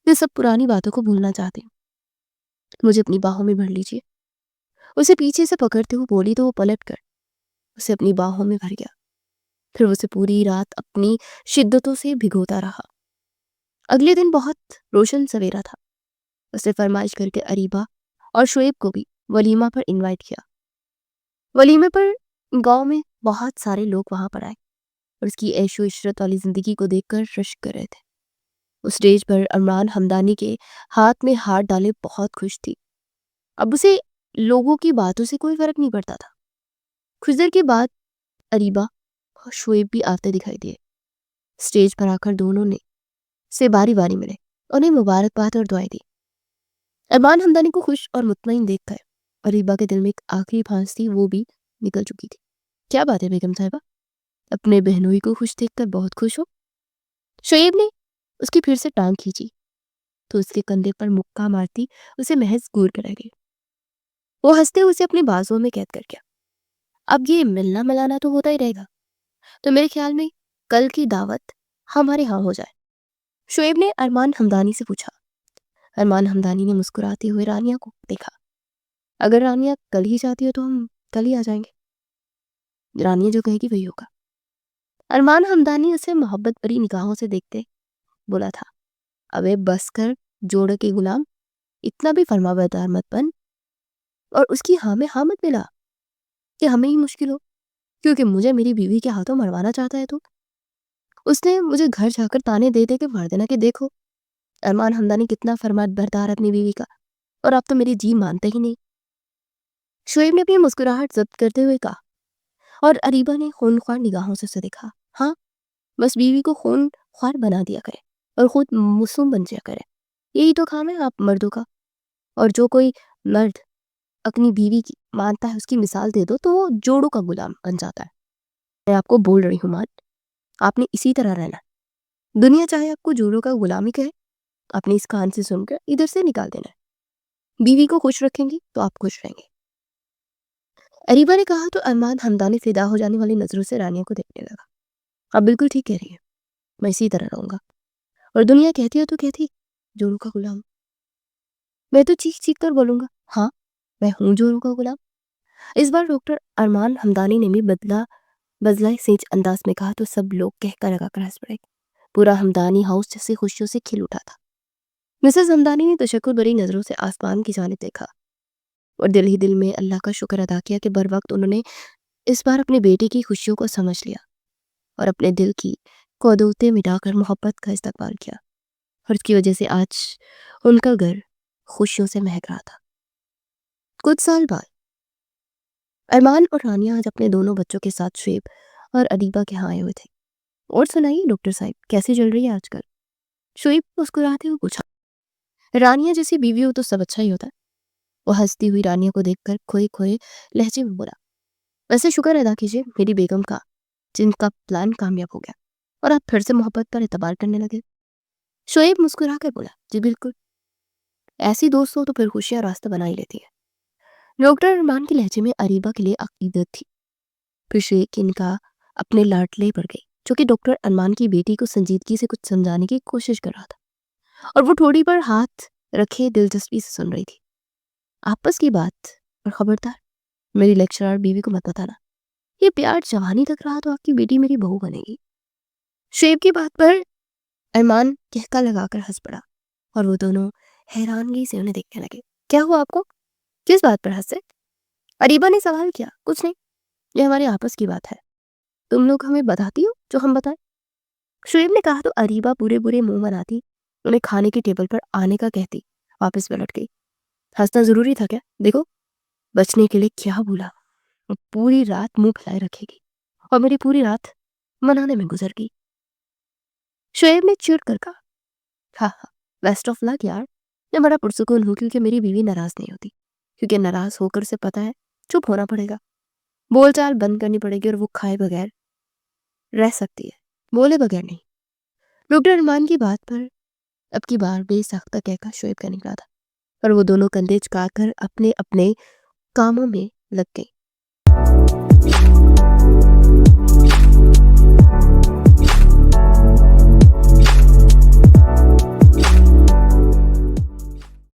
میں سب پرانی باتوں کو بھولنا چاہتی ہوں۔ مجھے اپنی باہوں میں بھر لیجیے۔ اسے پیچھے سے پکڑتے ہوئے بولی تو وہ پلٹ کر اسے اپنی باہوں میں بھر گیا۔ پھر اسے پوری رات اپنی شدتوں سے بھگوتا رہا۔ اگلے دن بہت روشن سویرا تھا۔ اسے فرمائش کر کے اریبہ اور شعیب کو بھی ولیمہ پر انوائٹ کیا۔ ولیمے پر گاؤں میں بہت سارے لوگ وہاں پر آئے اور اس کی عیش و عشرت والی زندگی کو دیکھ کر رشک کر رہے تھے۔ اس اسٹیج پر عمران حمدانی کے ہاتھ میں ہاتھ ڈالے بہت خوش تھی. اب اسے لوگوں کی باتوں سے کوئی فرق نہیں پڑتا تھا. کچھ دیر کے بعد اریبہ اور شعیب بھی آتے دکھائی دیے. اسٹیج پر آ کر دونوں نے سے باری باری ملے، انہیں مبارکباد اور دعائیں دی. عمران حمدانی کو خوش اور مطمئن دیکھ کر اریبہ کے دل میں ایک آخری پھانس تھی، وہ بھی نکل چکی تھی. کیا بات ہے بیگم صاحبہ، اپنے بہنوئی کو خوش دیکھ کر بہت خوش ہو؟ شعیب نے اس کی پھر سے ٹانگ کھینچی تو اس کے کندھے پر مکہ مارتی اسے محض گور کر گئی. وہ ہنستے اسے اپنے بازوں میں قید کر گیا. اب یہ ملنا ملانا تو ہوتا ہی رہے گا، تو میرے خیال میں کل کی دعوت ہمارے ہاں ہو جائے. شعیب نے ارمان حمدانی سے پوچھا. ارمان حمدانی نے مسکراتے ہوئے رانیہ کو دیکھا. اگر رانیہ کل ہی چاہتی ہو تو ہم کل ہی آ جائیں گے، رانیہ جو کہے گی وہی ہوگا. ارمان حمدانی اسے محبت بھری نگاہوں سے دیکھتے بولا تھا، ابے بس کر جوڑ کے غلام، اتنا بھی فرما بردار مت بن. اور اس کی ہاں میں ہاں مت ملا کہ ہمیں ہی مشکل ہو کیونکہ مجھے میری بیوی کے ہاتھوں مروانا چاہتا ہے. تو اس نے مجھے گھر جا کر تانے دے دے کے مار دینا کہ دیکھو ارمان حمدانی کتنا فرما بردار اپنی بیوی کا، اور آپ تو میری جی مانتے ہی نہیں. شعیب نے اپنی مسکراہٹ ضبط کرتے ہوئے کہا، اور اریبہ نے خون خوار نگاہوں سے اسے دیکھا. ہاں، بس بیوی کو خون خوار بنا دیا کرے اور خود معصوم بن جایا کرے، یہی تو کام ہے آپ مردوں کا. اور جو کوئی مرد اپنی بیوی کی مانتا ہے اس کی مثال دے دو تو وہ جوڑوں کا غلام بن جاتا ہے. میں آپ کو بول رہی ہوں مان، آپ نے اسی طرح رہنا. دنیا چاہے آپ کو جوڑوں کا غلام ہی کہے، آپ نے اس کان سے سن کر ادھر سے نکال دینا ہے. بیوی کو خوش رکھیں گی تو آپ خوش رہیں گے. اریبہ نے کہا تو ارمان حمدانی فدا ہو جانے والی نظروں سے رانیہ کو دیکھنے لگا. آپ بالکل ٹھیک کہہ رہی ہیں، میں اسی طرح رہوں گا، اور دنیا کہتی ہے تو کہتی جوڑوں کا غلام. میں تو چیخ چیخ کر بولوں گا، ہاں میں ہوں جوڑوں کا غلام. اس بار ڈاکٹر ارمان حمدانی نے بھی بدلہ سینچ انداز میں کہا تو سب لوگ کہہ کر لگا کر ہنس پڑے. پورا حمدانی ہاؤس جیسے خوشیوں سے کھل اٹھا تھا. مسز حمدانی نے تشکر بھری نظروں سے آسمان کی جانب دیکھا اور دل ہی دل میں اللہ کا شکر ادا کیا کہ بر وقت انہوں نے اس بار اپنے بیٹے کی خوشیوں کو سمجھ لیا اور اپنے دل کی قدوتیں مٹا کر محبت کا استقبال کیا، اور اس کی وجہ سے آج ان کا گھر خوشیوں سے مہک رہا تھا. کچھ سال بعد ارمان اور رانیہ آج اپنے دونوں بچوں کے ساتھ شعیب اور اریبہ کے ہاں آئے ہوئے تھے. اور سنائیے ڈاکٹر صاحب کیسے چل رہی ہے آج کل؟ شعیب مسکراتے ہوئے پوچھا. رانیہ جیسی بیوی ہو تو سب اچھا ہی ہوتا ہے. وہ ہنستی ہوئی رانیہ کو دیکھ کر کھوئے کھوئے لہجے میں بولا، ویسے شکر ادا کیجیے میری بیگم کا جن کا پلان کامیاب ہو گیا اور آپ پھر سے محبت پر اعتبار کرنے لگے. شعیب مسکرا کر بولا، جی بالکل، ایسی دوست ہو تو پھر خوشیاں راستہ بنا ہی لیتی ہے. ڈاکٹر ارمان کے لہجے میں اریبہ کے لیے عقیدت تھی. پھر شعیب کی نگاہ اپنے لاڈلے پر گئی جو کہ ڈاکٹر ارمان کی بیٹی کو سنجیدگی سے کچھ سمجھانے کی کوشش کر رہا تھا، اور وہ ٹھوڑی پر ہاتھ رکھے دلچسپی سے سن رہی تھی. آپس کی بات، اور خبردار میری لیکچرار بیوی کو مت بتانا، یہ پیار جوانی تک رہا تو آپ کی بیٹی میری بہو بنے گی. شعیب کی بات پر ارمان کہکا لگا کر ہنس پڑا اور وہ دونوں حیرانگی سے انہیں دیکھنے لگے. کیا ہوا آپ کو؟ کس بات پر ہنسے؟ اریبہ نے سوال کیا. کچھ نہیں، یہ ہمارے آپس کی بات ہے، تم لوگ ہمیں بتاتی ہو جو ہم بتائیں. شعیب نے کہا تو اریبہ برے برے منہ بناتی انہیں کھانے کی ٹیبل پر آنے کا کہتی واپس پلٹ گئی. ہنسنا ضروری تھا کیا؟ دیکھو بچنے کے لیے کیا بولا، پوری رات منہ پھیلائے رکھے گی اور میری پوری رات منانے میں گزر گئی. شعیب نے چڑ کر کہا، ہاں ہاں بیسٹ آف لک یار، میں بڑا پرسکون ہوں کیونکہ میری بیوی ناراض نہیں ہوتی، کیونکہ ناراض ہو کر سے پتہ ہے چپ ہونا پڑے گا، بول چال بند کرنی پڑے گی، اور وہ کھائے بغیر رہ سکتی ہے، بولے بغیر نہیں. ڈاکٹر ارمان کی بات پر اب کی بار بے ساختہ کہہ کر شعیب کا نکلا تھا اور وہ دونوں کندھے چکا کر اپنے اپنے کاموں میں لگ گئے.